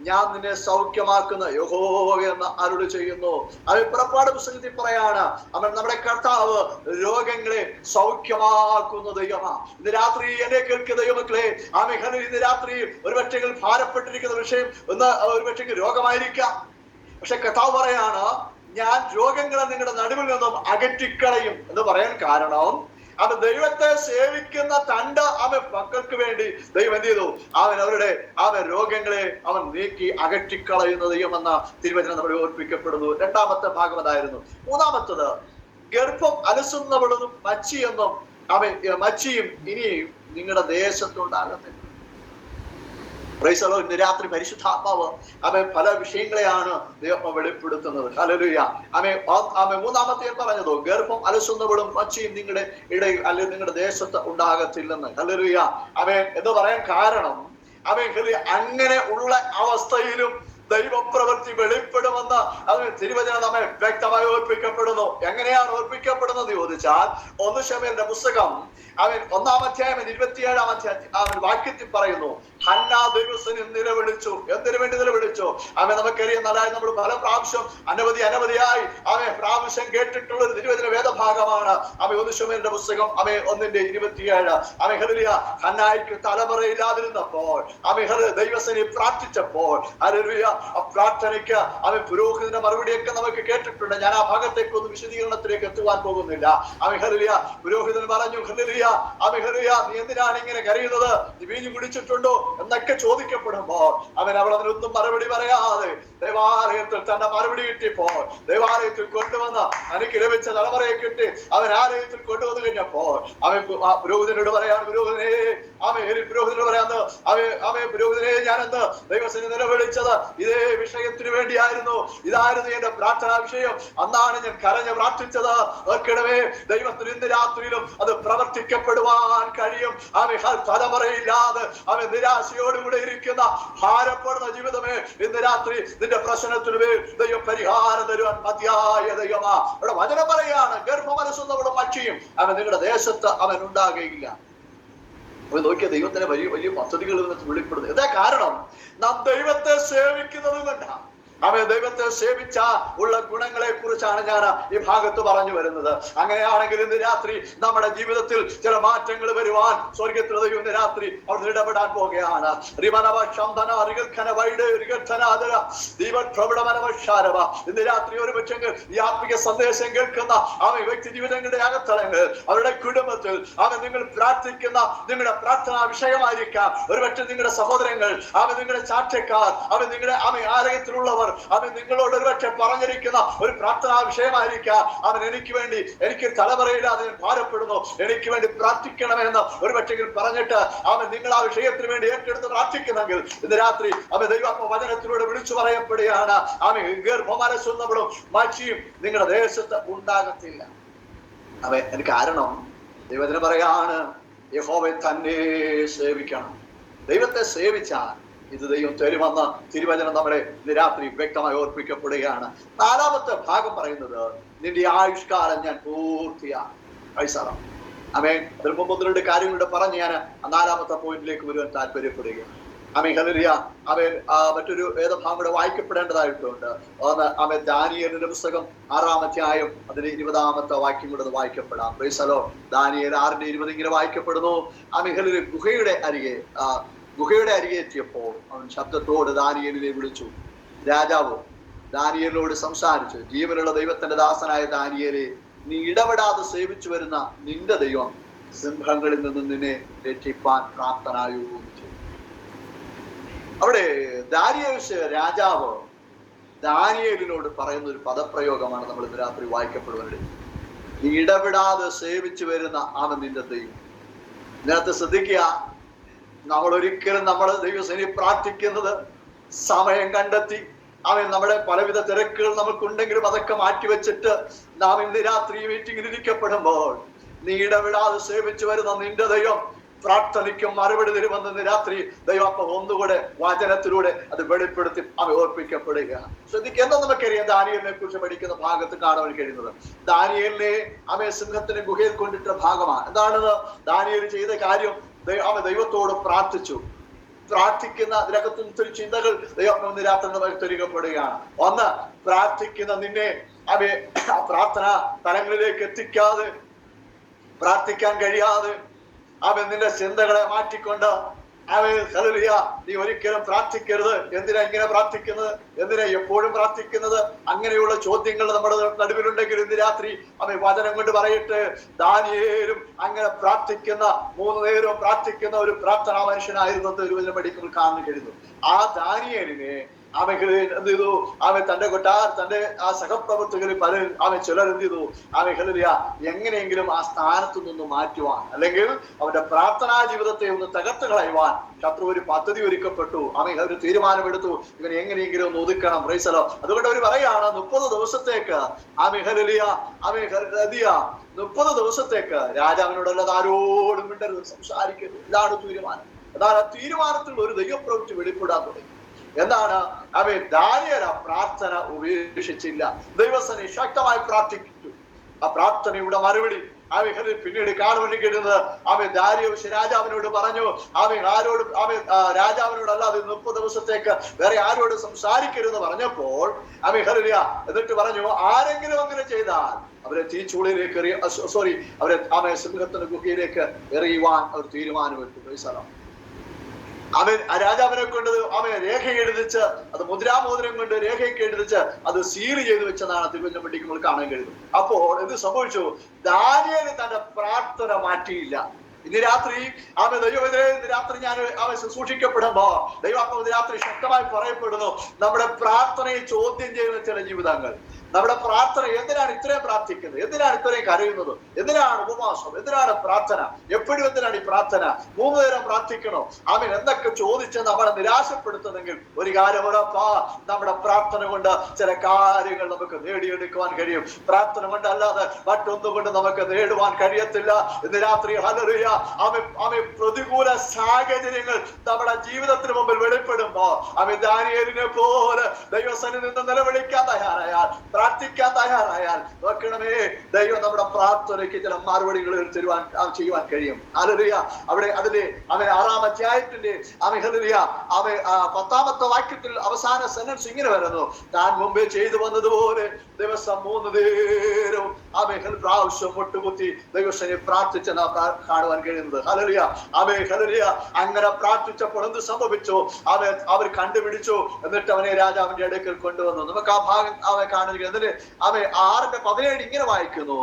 ഞാൻ നിന്നെ സൗഖ്യമാക്കുന്ന യഹോവ എന്ന് അരുളി ചെയ്യുന്നു. പുറപ്പാട് പുസ്തകത്തിൽ പറയാണ്, നമ്മുടെ കർത്താവ് രോഗങ്ങളെ സൗഖ്യമാക്കുന്ന ദൈവമാണ്. ഇന്ന് രാത്രി എന്നെ കേൾക്കുന്ന ദൈവമക്കളെ, ഇന്ന് രാത്രി ഒരുപക്ഷെ ഭാരപ്പെട്ടിരിക്കുന്ന വിഷയം ഒരുപക്ഷെ രോഗമായിരിക്കാം. പക്ഷെ കർത്താവ് പറയാണ്, ഞാൻ രോഗങ്ങളെ നിങ്ങളുടെ നടുവിൽ നിന്നും അകറ്റിക്കളയും എന്ന് പറയാൻ കാരണം, ദൈവത്തെ സേവിക്കുന്ന തന്റെ മക്കൾക്ക് വേണ്ടി ദൈവം എന്ത് ചെയ്തു? അവരുടെ രോഗങ്ങളെ അവൻ നീക്കി അകറ്റിക്കളയുന്ന ദൈവമെന്ന തിരുവചനം നമ്മൾ ഓർപ്പിക്കപ്പെടുന്നു. 2-ാമത്തെ ഭാഗം അതായിരുന്നു. 3-ാമത്തത്, ഗർഭം അലസുന്നവളും മച്ചിയും ഇനിയും നിങ്ങളുടെ ദേശത്തുണ്ടാകുന്നില്ല. ഇന്ന് രാത്രി പരിശുദ്ധാത്മാവ് പല വിഷയങ്ങളെയാണ് ദൈവം വെളിപ്പെടുത്തുന്നത്. ഹല്ലേലൂയ. 3-ാമത്തെ പറഞ്ഞതോ, ഗർഭം അലസുന്നവളും മച്ചിയും നിങ്ങളുടെ ഇടയിൽ അല്ലെങ്കിൽ നിങ്ങളുടെ ദേശത്ത് ഉണ്ടാകത്തില്ലെന്ന്. ഹല്ലേലൂയ. എന്ന് പറയാൻ കാരണം, അങ്ങനെ ഉള്ള അവസ്ഥയിലും ദൈവപ്രവൃത്തി വെളിപ്പെടുമെന്ന് തിരുവചനം നമ്മെ വ്യക്തമായി ഓർപ്പിക്കപ്പെടുന്നു. എങ്ങനെയാണ് ഓർപ്പിക്കപ്പെടുന്നത് ചോദിച്ചാൽ, 1 ശമൂവേലിന്റെ പുസ്തകം 1-ാം അധ്യായം 27-ാം വാക്യത്തിൽ പറയുന്നു, ഹന്ന ദൈവസേന നിലവിളിച്ചു. എന്തിനു വേണ്ടി നിലവിളിച്ചു? അവൻ നമുക്കറിയാം, നല്ലതായി നമ്മൾ പല പ്രാവശ്യം അനവധിയായി പ്രാവശ്യം കേട്ടിട്ടുള്ള ഒരു തിരുവചന വേദഭാഗമാണ്. ശമൂവേലിന്റെ പുസ്തകം 1:27. ഹല്ലേലൂയ. ഹന്നായിക്ക് തലമുറയില്ലാതിരുന്നപ്പോൾ ദൈവസേന പ്രാർത്ഥിച്ചപ്പോൾ ഹല്ലേലൂയ ആ പ്രാർത്ഥനയ്ക്ക് പുരോഹിതന്റെ മറുപടിയൊക്കെ നമുക്ക് കേട്ടിട്ടുണ്ട്. ഞാൻ ആ ഭാഗത്തേക്ക് ഒന്ന് വിശദീകരണത്തിലേക്ക് എത്തുവാൻ പോകുന്നില്ല. ഹല്ലേലൂയ. പുരോഹിതൻ പറഞ്ഞു, ഹല്ലേലൂയ ഹല്ലേലൂയ, നീ എന്തിനാണ് ഇങ്ങനെ കരയുന്നത്? നീ വീഞ്ഞു കുടിച്ചിട്ടുണ്ടോ എന്നൊക്കെ ചോദിക്കപ്പെടുമ്പോൾ അവൻ അതിനൊന്നും മറുപടി പറയാതെ ദേവാലയത്തിൽ തന്നെ മറുപടി കിട്ടിയപ്പോൾ ദേവാലയത്തിൽ കൊണ്ടുവന്ന് എനിക്ക് ലഭിച്ച തലമുറയെ കിട്ടി അവൻ ആലയത്തിൽ കൊണ്ടുവന്നു കഴിഞ്ഞപ്പോൾ പുരോഹിതനോട് പറയാണ്, പുരോഹിതനോട് പറയാന്ന് പുരോഹിതനെ, ഞാനെന്ന് ദൈവസേന നിലവിളിച്ചത് ഇതേ വിഷയത്തിന് വേണ്ടിയായിരുന്നു. ഇതായിരുന്നു എന്റെ പ്രാർത്ഥനാ വിഷയം. അന്നാണ് ഞാൻ കരഞ്ഞ് പ്രാർത്ഥിച്ചത്. ഓർക്കണമേ, ദൈവത്തിന് ഇന്ന് രാത്രിയിലും അത് പ്രവർത്തിക്കപ്പെടുവാൻ കഴിയും. തലമുറയില്ലാതെ നിരാശയോടുകൂടെ ഇരിക്കുന്ന ഭാരപ്പെടുന്ന ജീവിതമേ, ഇന്ന് രാത്രി നിന്റെ പ്രശ്നത്തിന് ദൈവം പരിഹാരം തരുവാൻ മതിയായ ദൈവമാ. ഇവിടെ വചനം പറയാണ്, ഗർഭമനസ്സുന്നവളും മച്ചിയും നിങ്ങളുടെ ദേശത്ത് ഉണ്ടാകുകയില്ല. നോക്കിയ ദൈവത്തിന്റെ വലിയ വലിയ പദ്ധതികൾ വെളിപ്പെടുന്നത് എന്താ? കാരണം നാം ദൈവത്തെ സേവിക്കുന്നത് കൊണ്ടാണ്. ദൈവത്തെ സേവിച്ച ഉള്ള ഗുണങ്ങളെ കുറിച്ചാണ് ഞാൻ ഈ ഭാഗത്ത് പറഞ്ഞു വരുന്നത്. അങ്ങനെയാണെങ്കിൽ ഇന്ന് രാത്രി നമ്മുടെ ജീവിതത്തിൽ ചില മാറ്റങ്ങൾ വരുവാൻ സ്വർഗത്തിൽ ദൈവം ഇന്ന് രാത്രി അവിടെ ഇടപെടാൻ പോകുകയാണ്. ഇന്ന് രാത്രി ഒരു പക്ഷെങ്കിൽ ഈ ആത്മീയ സന്ദേശം കേൾക്കുന്ന വ്യക്തി ജീവിതങ്ങളുടെ അകത്തളങ്ങൾ, അവരുടെ കുടുംബത്തിൽ നിങ്ങൾ പ്രാർത്ഥിക്കുന്ന നിങ്ങളുടെ പ്രാർത്ഥനാ വിഷയമായിരിക്കാം. ഒരുപക്ഷെ നിങ്ങളുടെ സഹോദരങ്ങൾ, നിങ്ങളുടെ ചാറ്റക്കാർ, നിങ്ങളുടെ ആലയത്തിലുള്ളവർ, നിങ്ങളോട് ഒരുപക്ഷെ പറഞ്ഞിരിക്കുന്ന ഒരു പ്രാർത്ഥനാ വിഷയമായിരിക്കാം. എനിക്ക് തലമുറയില്ലാതെ ഞാൻ ഭാരപ്പെടുന്നു, എനിക്ക് വേണ്ടി പ്രാർത്ഥിക്കണമെന്ന് ഒരുപക്ഷെ പറഞ്ഞിട്ട് നിങ്ങൾ ആ വിഷയത്തിന് വേണ്ടി ഏറ്റെടുത്ത് പ്രാർത്ഥിക്കുന്നെങ്കിൽ ഇന്ന് രാത്രി ദൈവാത്മ വചനത്തിലൂടെ വിളിച്ചു പറയപ്പെടുകയാണ്, ഗർഭമനസ്സുന്നവളും മച്ചിയും നിങ്ങളുടെ ദേശത്ത് ഉണ്ടാകത്തില്ല. എനിക്ക് കാരണം ദൈവത്തിന് പറയാണ്, യഹോവയെ തന്നെ സേവിക്കണം. ദൈവത്തെ സേവിച്ചാൽ ഇത് ദൈവം തരുമെന്ന് തിരുവചനം നമ്മളെ ഇന്ന് രാത്രി വ്യക്തമായി ഓർപ്പിക്കപ്പെടുകയാണ്. 4ാമത്തെ ഭാഗം പറയുന്നത്, നിന്റെ ആയുഷ്കാലം ഞാൻ പൂർത്തിയാക്കും. ചിലപ്പോൾ 1-2 കാര്യങ്ങളുടെ പറഞ്ഞ് ഞാൻ 4ാമത്തെ പോയിന്റിലേക്ക് വരുവാൻ താല്പര്യപ്പെടുകയാണ്. ഹല്ലേലൂയ. മറ്റൊരു വേദഭാഗം കൂടെ വായിക്കപ്പെടേണ്ടതായിട്ടുണ്ട്. ദാനിയേലിന്റെ പുസ്തകം 6-ാം അധ്യായം അതിന് 20-ാമത്തെ വാക്യം കൂടെ വായിക്കപ്പെടാം. Praise the Lord. ദാനിയേൽ 6:20 ഇങ്ങനെ വായിക്കപ്പെടുന്നു. ഹല്ലേലൂയ. ഗുഹയുടെ അരികെ എത്തിയപ്പോൾ അവൻ ശബ്ദത്തോട് ദാനിയേലിനെ വിളിച്ചു. രാജാവ് ദാനിയേലിനോട് സംസാരിച്ചു, ജീവനുള്ള ദൈവത്തിന്റെ ദാസനായ ദാനിയേലെ, നീ ഇടപെടാതെ സേവിച്ചു വരുന്ന നിന്റെ ദൈവം സിംഹങ്ങളിൽ നിന്ന് നിന്നെ രക്ഷിപ്പാൻ പ്രാപ്തനായു. അവിടെ ദാരിയേഷ് രാജാവ് ദാനിയേലിനോട് പറയുന്ന ഒരു പദപ്രയോഗമാണ് നമ്മൾ ഇന്ന് രാത്രി വായിക്കപ്പെടുന്നത്. നീ ഇടപെടാതെ സേവിച്ചു വരുന്ന നിന്റെ ദൈവം. ഇതിനകത്ത് ശ്രദ്ധിക്കുക, നമ്മൾ ഒരിക്കലും ദൈവസേന പ്രാർത്ഥിക്കുന്നത് സമയം കണ്ടെത്തി നമ്മുടെ പലവിധ തിരക്കുകൾ നമുക്കുണ്ടെങ്കിലും അതൊക്കെ മാറ്റിവെച്ചിട്ട് നാം ഇന്ന് രാത്രി മീറ്റിംഗിൽ ഇരിക്കപ്പെടുമ്പോൾ നീ ഇടപെടാതെ സേവിച്ചു വരുന്ന നിന്റെ ദൈവം പ്രാർത്ഥനയ്ക്കും മറുപടി തരുമെന്ന് രാത്രി ദൈവം ഒന്നുകൂടെ വചനത്തിലൂടെ അത് വെളിപ്പെടുത്തി ഓർപ്പിക്കപ്പെടുകയാണ്. ശ്രദ്ധിക്കുക, എന്താ നമുക്കറിയാം ദാനിയേലിനെ കുറിച്ച് പഠിക്കുന്ന ഭാഗത്ത് കാണാൻ കഴിയുന്നത്? ദാനിയേലിനെ സിംഹത്തിന് ഗുഹയിൽ കൊണ്ടിട്ട ഭാഗമാണ്. എന്താണെന്ന് ദാനിയേൽ ചെയ്ത കാര്യം? ദൈവത്തോട് പ്രാർത്ഥിച്ചു. പ്രാർത്ഥിക്കുന്ന ഇതിനകത്ത് ഒത്തിരി ചിന്തകൾ ദൈവം രാത്രി തരികപ്പെടുകയാണ്. ഒന്ന്, പ്രാർത്ഥിക്കുന്ന നിന്നെ പ്രാർത്ഥന തലങ്ങളിലേക്ക് എത്തിക്കാതെ, പ്രാർത്ഥിക്കാൻ കഴിയാതെ നിന്റെ ചിന്തകളെ മാറ്റിക്കൊണ്ട് ഹല്ലേലൂയ, നീ ഒരിക്കലും പ്രാർത്ഥിക്കരുത്. എന്തിനാ ഇങ്ങനെ പ്രാർത്ഥിക്കുന്നത്? എന്തിനാ എപ്പോഴും പ്രാർത്ഥിക്കുന്നത്? അങ്ങനെയുള്ള ചോദ്യങ്ങൾ നമ്മുടെ നടുവിലുണ്ടെങ്കിൽ ഇന്ന് രാത്രി വചനം കൊണ്ട് പറയട്ടെ, ദാനിയേലും അങ്ങനെ പ്രാർത്ഥിക്കുന്ന 3 നേരവും പ്രാർത്ഥിക്കുന്ന ഒരു പ്രാർത്ഥനാ മനുഷ്യനായിരുന്നു തിരുവചനം പഠിക്കുമ്പോൾ കാണാൻ കഴിയുന്നു. ആ ദാനിയേലിനെ എന്ത് ചെയ്തു? തന്റെ തന്റെ ആ സഹപ്രവർത്തകരിൽ ചിലർ എന്ത് ചെയ്തു? ഹല്ലേലൂയ, എങ്ങനെയെങ്കിലും ആ സ്ഥാനത്ത് നിന്ന് മാറ്റുവാൻ, അല്ലെങ്കിൽ അവന്റെ പ്രാർത്ഥനാ ജീവിതത്തെ ഒന്ന് തകർത്ത് കളയുവാൻ ശത്രു ഒരു പദ്ധതി ഒരുക്കപ്പെട്ടു. ഒരു തീരുമാനമെടുത്തു, ഇവൻ എങ്ങനെയെങ്കിലും ഒന്ന് ഒതുക്കണം. Price the Lord. അതുകൊണ്ട് അവർ പറയാണ് 30 ദിവസത്തേക്ക് ഹല്ലേലൂയ 30 ദിവസത്തേക്ക് രാജാവിനോടല്ലാതെ ആരോടും മിണ്ടരുത്, സംസാരിക്കരുത്. ഇതാണ് തീരുമാനം. അതാണ് ആ തീരുമാനത്തിൽ ഒരു ദൈവപ്രവൃത്തി വെളിപ്പെടാൻ തുടങ്ങി. എന്താണ്? ദാനിയേൽ പ്രാർത്ഥന ഉപേക്ഷിച്ചില്ല. ദൈവസേന ശക്തമായി പ്രാർത്ഥിച്ചു. ആ പ്രാർത്ഥനയുടെ മറുപടി പിന്നീട് കാണുവാൻ കിട്ടുന്നത് ദാരിയൂശ് രാജാവിനോട് പറഞ്ഞു, ആരോടും രാജാവിനോട് അല്ലാതെ 30 ദിവസത്തേക്ക് വേറെ ആരോട് സംസാരിക്കരുതെന്ന് പറഞ്ഞപ്പോൾ എന്നിട്ട് പറഞ്ഞു, ആരെങ്കിലും അങ്ങനെ ചെയ്താൽ അവരെ തീച്ചൂളിലേക്ക് അവരെ സിംഹത്തിന്റെ ഗുഹയിലേക്ക് എറിയുവാൻ അവർ തീരുമാനമെടുത്തു. രാജാവിനെ കൊണ്ട് രേഖ എഴുതിച്ച്, അത് മുദ്രാമോദരം കൊണ്ട് രേഖയ്ക്ക് എഴുതിച്ച് അത് സീൽ ചെയ്ത് വെച്ചതാണ് തിരുവചനം പഠിക്കുമ്പോൾ കാണാൻ കഴിയുന്നത്. അപ്പോൾ എന്ത് സംഭവിച്ചു? ദാനിയേൽ തന്റെ പ്രാർത്ഥന മാറ്റിയില്ല. ഇന്ന് രാത്രി ഇന്ന് രാത്രി ഞാൻ ശുശ്രൂഷിക്കപ്പെടുമ്പോ ദൈവാത്മാവ് രാത്രി ശക്തമായി പറയപ്പെടുന്നു, നമ്മുടെ പ്രാർത്ഥനയെ ചോദ്യം ചെയ്യുന്ന ചില ജീവിതങ്ങൾ. നമ്മുടെ പ്രാർത്ഥന എന്തിനാണ് ഇത്രയും പ്രാർത്ഥിക്കുന്നത്? എന്തിനാണ് ഇത്രയും കരയുന്നത്? എന്തിനാണ് ഉപവാസം? എന്തിനാണ് പ്രാർത്ഥന? എപ്പോഴും എന്തിനാണ് ഈ പ്രാർത്ഥന? 3 നേരം പ്രാർത്ഥിക്കണോ? എന്നൊക്കെ ചോദിച്ച് നമ്മളെ നിരാശപ്പെടുത്തുന്നെങ്കിൽ ഒരു കാര്യം ഉറപ്പാ, നമ്മുടെ പ്രാർത്ഥന കൊണ്ട് ചില കാര്യങ്ങൾ നമുക്ക് നേടിയെടുക്കുവാൻ കഴിയും. പ്രാർത്ഥന കൊണ്ടല്ലാതെ മറ്റൊന്നുകൊണ്ട് നമുക്ക് നേടുവാൻ കഴിയത്തില്ല. ഇന്ന് രാത്രി ഹല്ലേലൂയ, പ്രതികൂല സാഹചര്യങ്ങൾ നമ്മുടെ ജീവിതത്തിന് മുമ്പിൽ വെളിപ്പെടുമ്പോ ദാനിയേലിനെ പോലെ ദൈവസന്നിധിയിൽ നിന്ന് നിലവിളിക്കാൻ തയ്യാറായാൽ, പ്രാർത്ഥിക്കാൻ തയ്യാറായാൽ, നോക്കണമേ, ദൈവം നമ്മുടെ പ്രാർത്ഥനയ്ക്ക് ചില മറുപടികൾ ചെയ്യുവാൻ കഴിയും. ഹല്ലേലൂയ. അവിടെ അതിന്റെ 6-ാം അധ്യായത്തിന്റെ 10-ാമത്തെ വാക്യത്തിൽ അവസാന സെന്റൻസ് ഇങ്ങനെ വരുന്നു, താൻ മുമ്പേ ചെയ്തു വന്നതുപോലെ ദിവസം 3 നേരവും പ്രാവശ്യം മുട്ടുകുത്തി ദൈവസനെ പ്രാർത്ഥിച്ച് നാം കാണുവാൻ കഴിയുന്നത്. ഹല്ലേലൂയ. ഹല്ലേലൂയ. അങ്ങനെ പ്രാർത്ഥിച്ചപ്പോൾ എന്ത് സംഭവിച്ചു? അവർ കണ്ടുപിടിച്ചു. എന്നിട്ട് അവനെ രാജാവിന്റെ അടുക്കൽ കൊണ്ടുവന്നു. നമുക്ക് ആ ഭാഗം കാണുക. എന്നിട്ട് 6:17 ഇങ്ങനെ വായിക്കുന്നു.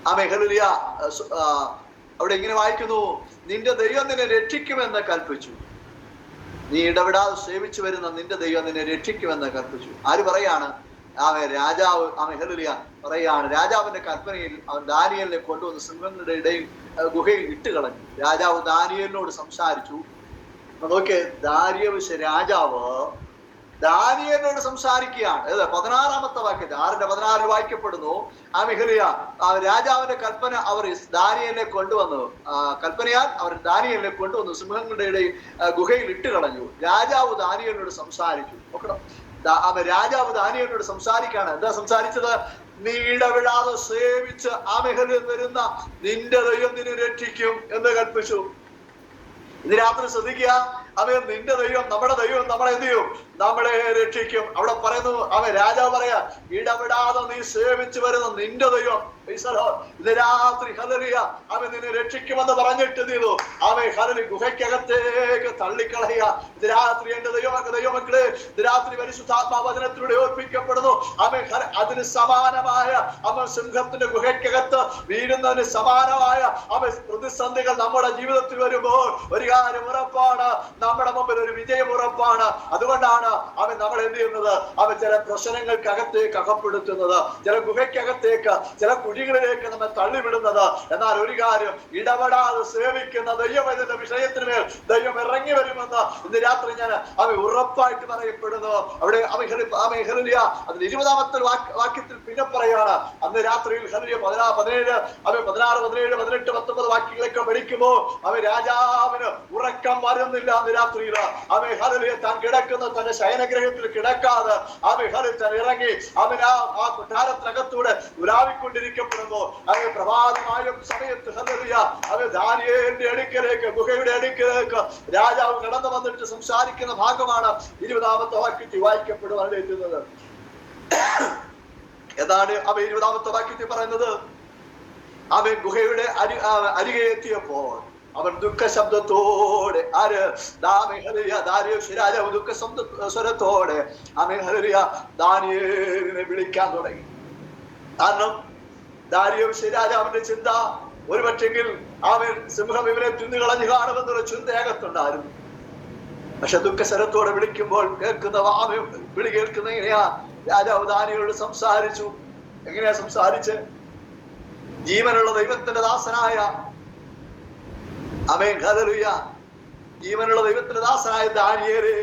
ഹല്ലേലൂയ. അവിടെ ഇങ്ങനെ വായിക്കുന്നു, നിന്റെ ദൈവം നിന്നെ രക്ഷിക്കുമെന്ന് കൽപ്പിച്ചു. നീ ഇടപെടാതെ സേവിച്ചു വരുന്ന നിന്റെ ദൈവം നിന്നെ രക്ഷിക്കുമെന്ന് കൽപ്പിച്ചു. ആര് പറയാണ്? രാജാവ് ഹല്ലേലൂയ പറയാണ്. രാജാവിന്റെ കൽപ്പനയിൽ അവൻ ദാനിയേലിനെ കൊണ്ടുവന്ന് സിംഹങ്ങളുടെ ഇടയിൽ ഗുഹയിൽ ഇട്ട് കളഞ്ഞു. രാജാവ് ദാനിയേലിനോട് സംസാരിച്ചു. നോക്കിയേ, ദാരിയൂശ് രാജാവ് ദാനിയേലിനോട് സംസാരിക്കുകയാണ്. 16-ാമത്തെ വാക്യത്തിൽ 6:16 വായിക്കപ്പെടുന്നു. രാജാവിന്റെ കൽപ്പന അവർ ദാനിയേലിനെ കൊണ്ടുവന്നു, കൽപ്പനയാൽ അവർ ദാനിയേലിനെ കൊണ്ടുവന്നു സിംഹങ്ങളുടെ ഇടയിൽ ഗുഹയിൽ ഇട്ട് കളഞ്ഞു. രാജാവ് ദാനിയേലിനോട് സംസാരിച്ചു. നോക്കണം, രാജാവ് ദാനിയേലിനോട് സംസാരിക്കുകയാണ്. എന്താ സംസാരിച്ചത്? നീ ഇടവിടാതെ സേവിച്ച് വരുന്ന നിന്റെ ദൈവം നിന്നെ രക്ഷിക്കും എന്ന് കൽപ്പിച്ചു. ഇന്ന് രാത്രി ശ്രദ്ധിക്കുക, നിന്റെ ദൈവം, നമ്മുടെ ദൈവം നമ്മളെ എന്ത് ചെയ്യും? നമ്മളെ രക്ഷിക്കും. അവിടെ പറയുന്നു, രാജാവ് പറയാ, ഇടപെടാതെ നീ സേവിച്ചു വരുന്ന നിന്റെ ദൈവം ഇന്ന് രാത്രി ഹല്ലേലൂയ നിന്നെ രക്ഷിക്കുമെന്ന് പറഞ്ഞിട്ട് ചെയ്തു ഗുഹയ്ക്കകത്തേക്ക് തള്ളിക്കളയുക. ഇത് രാത്രി എന്റെ ദൈവമക്കളെ, ഇത് രാത്രി പരിശുദ്ധാത്മാ വചനത്തിലൂടെ ഓർപ്പിക്കപ്പെടുന്നു. അതിന് സമാനമായ സിംഹത്തിന്റെ ഗുഹയ്ക്കകത്ത് വീഴുന്നതിന് സമാനമായ പ്രതിസന്ധികൾ നമ്മുടെ ജീവിതത്തിൽ വരുമ്പോൾ ഒരു കാര്യം ഉറപ്പാണ്, നമ്മുടെ മുമ്പിൽ ഒരു വിജയം ഉറപ്പാണ്. അതുകൊണ്ടാണ് നമ്മൾ എന്ത് ചെയ്യുന്നത്? ചില പ്രശ്നങ്ങൾക്കകത്തേക്ക് അകപ്പെടുത്തുന്നത്, ചില ഗുഹയ്ക്കകത്തേക്ക്, ചില കുഴികളിലേക്ക് നമ്മെ തള്ളിവിടുന്നത്. എന്നാൽ ഒരു കാര്യം, ഇടപെടാതെ സേവിക്കുന്ന ദൈവം ഇതിന്റെ വിഷയത്തിന് മേൽ ദൈവം ഇറങ്ങി വരുമെന്ന് ഇന്ന് രാത്രി ഞാൻ ഉറപ്പായിട്ട് പറയപ്പെടുന്നു. അവിടെ ഹല്ലേലൂയ അതിൽ 20-ാമത്തെ വാക്യത്തിൽ പിന്നെ പറയാണ്, അന്ന് രാത്രിയിൽ ഹല്ലേലൂയ 17, 16, 17, 18, 19 വാക്യങ്ങളൊക്കെ പഠിക്കുമ്പോൾ രാജാവിന് ഉറക്കം വരുന്നില്ല. അന്ന് രാത്രിയിൽ ഹല്ലേലൂയ താൻ കിടക്കുന്ന തന്റെ ശയനഗ്രഹത്തിൽ കിടക്കാതെ താൻ ഇറങ്ങി ആ കൊട്ടാരത്തിനകത്തൂടെ ഉലാവിക്കൊണ്ടിരിക്കപ്പെടുമ്പോ പ്രഭാതമായ സമയത്ത് ഹല്ലേലൂയ ദാനിയേലിന്റെ അടുക്കലേക്ക്, ഗുഹയുടെ അടുക്കലേക്ക് രാജാവ് കടന്നു വന്നിട്ട് സംസാരിക്കുന്ന ഭാഗമാണ് 20-ാമത്തെ വാക്യത്തിൽ വായിക്കപ്പെടുവാൻ എത്തുന്നത്. എന്താണ് 20-ാമത്തെ വാക്യത്തിൽ പറയുന്നത്? ഗുഹയുടെ അരികെ എത്തിയപ്പോൾ അവൻ ദുഃഖശബ്ദത്തോടെ ദാരിയൂശ് രാജാവ് സ്വരത്തോടെ ദാനിയേലിനെ വിളിക്കാൻ തുടങ്ങി. കാരണം ദാരിയൂശ് രാജാവിന്റെ ചിന്ത ഒരു പക്ഷെങ്കിൽ സിംഹം ഇവരെ തിന്നുകളഞ്ഞു കാണുമെന്നുള്ള ചിന്തയകത്തുണ്ടായിരുന്നു. പക്ഷെ ദുഃഖസ്വരത്തോടെ വിളിക്കുമ്പോൾ വിളി കേൾക്കുന്ന എങ്ങനെയാ? രാജാവ് ദാനിയേലിനോട് സംസാരിച്ചു. എങ്ങനെയാ സംസാരിച്ച്? ജീവനുള്ള ദൈവത്തിന്റെ ദാസനായ ഹല്ലേലൂയ ജീവനുള്ള ദൈവത്തിന്റെ ദാസനായ ദാനിയേലേ,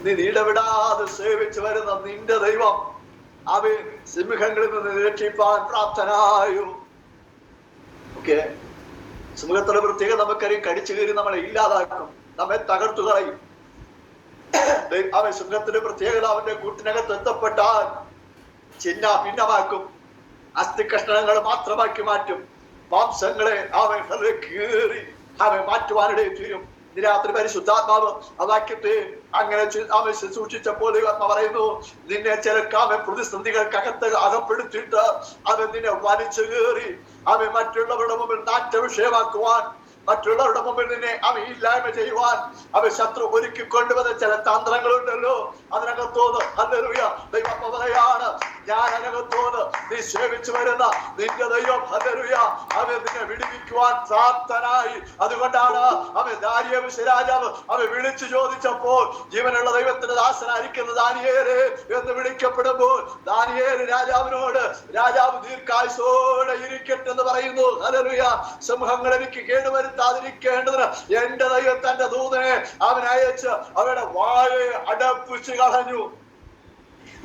നീ ഇടവിടാതെ സേവിച്ചു വരുന്ന നിന്റെ ദൈവം സിംഹങ്ങളിൽ നിന്ന് രക്ഷിപ്പാൻ പ്രാപ്തനായും. ഓക്കെ, സിംഹത്തിന്റെ പ്രത്യേകത നമുക്കറിയാം, കടിച്ചു കയറി നമ്മളെ ഇല്ലാതാക്കും, നമ്മെ തകർത്തു കളയും. സിംഹത്തിന്റെ പ്രത്യേകത അവന്റെ കൂട്ടിനകത്ത് എത്തപ്പെട്ടാൽ ഭിന്നമാക്കും. അസ്ഥി കഷ്ണങ്ങൾ മാത്രമാക്കി മാറ്റും. മാംസങ്ങളെ അവൻ കീറി അവൻ മാറ്റുവാനിടയിൽ തീരും. ഇന്ന് രാത്രി പരിശുദ്ധാത്മാവ് ആ വാക്യത്തെ അങ്ങനെ അവൻ സൂക്ഷിച്ചപ്പോൾ പറയുന്നു, നിന്നെ ചിലക്കാമൻ പ്രതിസന്ധികൾക്കകത്ത് അകപ്പെടുത്തിയിട്ട് അവൻ നിന്നെ വലിച്ചു കയറി അവൻ മറ്റുള്ളവരുടെ മുമ്പിൽ നാറ്റ വിഷയമാക്കുവാൻ, മറ്റുള്ളവരുടെ മുമ്പിൽ നിന്നെ അവൻ ഇല്ലായ്മ ചെയ്യുവാൻ അവൻ ശത്രു ഒരുക്കി കൊണ്ടുവന്ന ചില തന്ത്രങ്ങളുണ്ടല്ലോ. അതിനകത്തോന്ന് ഹല്ലേലൂയ ദൈവം പറയാണ്, ഞാൻ അതിനകത്തോന്ന് നീ സേവിച്ചു വരുന്ന നിന്റെ ദൈവം ഹല്ലേലൂയ അവൻ നിന്നെ വിടുവിക്കുവാൻ പ്രാപ്തനായി. അതുകൊണ്ടാണ് അവൻ ദാരിയേഹ് രാജാവ് അവൻ വിളിച്ചു ചോദിച്ചപ്പോൾ ജീവനുള്ള ദൈവത്തിന്റെ ദാസനായിരിക്കുന്ന ദാനിയേലേ എന്ന് വിളിക്കപ്പെടുമ്പോൾ ദാനിയേൽ രാജാവിനോട് രാജാവ് ദീർഘായുസ്സോടെ ഇരിക്കട്ടെന്ന് പറയുന്നു. ഹല്ലേലൂയ. സിംഹങ്ങൾ എനിക്ക് കേടുവരുത്താതിരിക്കേണ്ടതിന് എന്റെ ദൈവം തന്റെ ദൂതനെ അവൻ അയച്ച് അവരുടെ വായെ അടപ്പിച്ചു കളഞ്ഞു.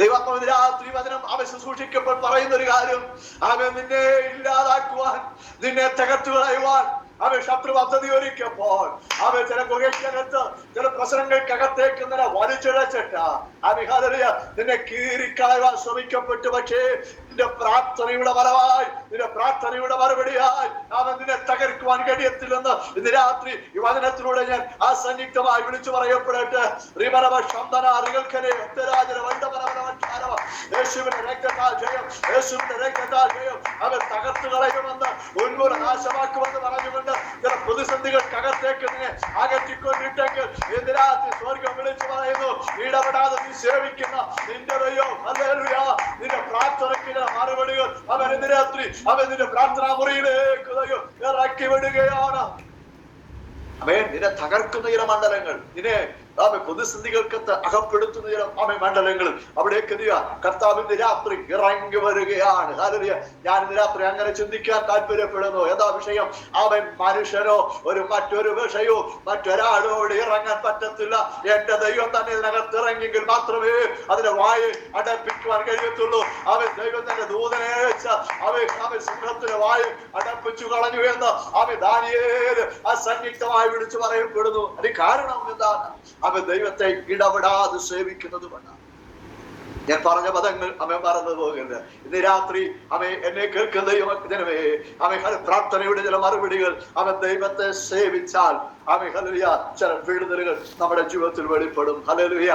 ദൈവാത്മാവിന്റെ രാത്രി വചനം അവൻ ശുശ്രൂഷിക്കപ്പോൾ പറയുന്ന ഒരു കാര്യം, അവൻ നിന്നെ ഇല്ലാതാക്കുവാൻ, നിന്നെ തകർത്തു കളയുവാൻ അവൻ ശത്രു പദ്ധതി ഒരുക്കിയപ്പോൾ അവൻ ചില ഗുഹയ്ക്കകത്ത് ചില പ്രശ്നങ്ങൾക്കകത്തേക്ക് നിന്നെ വലിച്ചിഴച്ചിട്ട് നിന്നെ കീറിക്കളയുവാൻ ശ്രമിക്കപ്പെട്ടു. പക്ഷേ നിന്റെ പ്രാർത്ഥനയുടെ ഫലമായി, നിന്റെ പ്രാർത്ഥനയുടെ മറുപടിയായി അവൻ നിന്നെ തകർക്കുവാൻ കഴിയത്തില്ലെന്ന് ഇന്ന് രാത്രി ഈ വചനത്തിലൂടെ ഞാൻ അസന്നിഗ്ധമായി വിളിച്ചു പറയപ്പെടട്ടെ. യേശുവിന്റെ രക്തത്താൽ ജയം, യേശുവിന്റെ രക്തത്താൽ ജയം. അവൻ തകർത്തു കളയുമെന്ന്, ഉന്മൂല നാശമാക്കുമെന്ന് പറഞ്ഞുകൊണ്ട് ചില പ്രതിസന്ധികൾക്കകത്തേക്ക് നിന്നെ അകറ്റിക്കൊണ്ടിട്ടെങ്കിൽ ഇന്ന് രാത്രി സ്വർഗം വിളിച്ചു പറയുന്നു, ഇടപെടാതെ നീ സേവിക്കുന്ന നിന്റെ ദൈവം ഹല്ലേലൂയ നിന്റെ പ്രാർത്ഥനയ്ക്ക് മറുപടികൾ അവൻ ഇന്ന് രാത്രി അവൻ നിന്റെ പ്രാർത്ഥനാ മുറിയിലേക്ക് ദൈവം ഇറക്കി വിടുകയാണ്. അവൻ നിന്നെ തകർക്കുന്ന ചില മണ്ഡലങ്ങൾ, നിന്നെ പ്രതിസന്ധികൾക്കത്ത് അകപ്പെടുത്തുന്ന ചില മണ്ഡലങ്ങൾ, അവിടേക്ക് കർത്താവിന്റെ രാത്രി ഇറങ്ങി വരികയാണ്. ഹല്ലേലൂയ. ഞാൻ ഇന്ന് രാത്രി അങ്ങനെ ചിന്തിക്കാൻ താല്പര്യപ്പെടുന്നു. എന്താ വിഷയം? അവൻ മനുഷ്യനോ മറ്റൊരു വിഷയോ മറ്റൊരാളോട് ഇറങ്ങാൻ പറ്റത്തില്ല. എന്റെ ദൈവം തന്നെ ഇതിനകത്ത് ഇറങ്ങിയെങ്കിൽ മാത്രമേ അതിന്റെ വായെ അടപ്പിക്കുവാൻ കഴിയത്തുള്ളൂ. അവൻ ദൈവം തന്നെ ദൂതനെ അയച്ച അവൻ സിംഹത്തിന്റെ വായെ അടപ്പിച്ചു കളഞ്ഞു എന്ന് അവൻ ദാനിയേൽ അസന്നിഗ്ധമായി വിളിച്ചു പറയപ്പെടുന്നു. അതിന് കാരണം എന്താണ്? അവൻ ദൈവത്തെ ഇടപെടാതെ സേവിക്കുന്നത് കൊണ്ടാണ്. ഞാൻ പറഞ്ഞ പദങ്ങൾ അവൻ മറന്നു പോകരുത്. ഇന്ന് രാത്രി അവൻ എന്നെ കേൾക്കുന്ന ദൈവജനമേ, അവൻ പ്രാർത്ഥനയുടെ ചില മറുപടികൾ അവൻ ദൈവത്തെ സേവിച്ചാൽ അവൻ ഹല്ലേലൂയ ചില വിടുതലുകൾ നമ്മുടെ ജീവിതത്തിൽ വെളിപ്പെടും. ഹല്ലേലൂയ.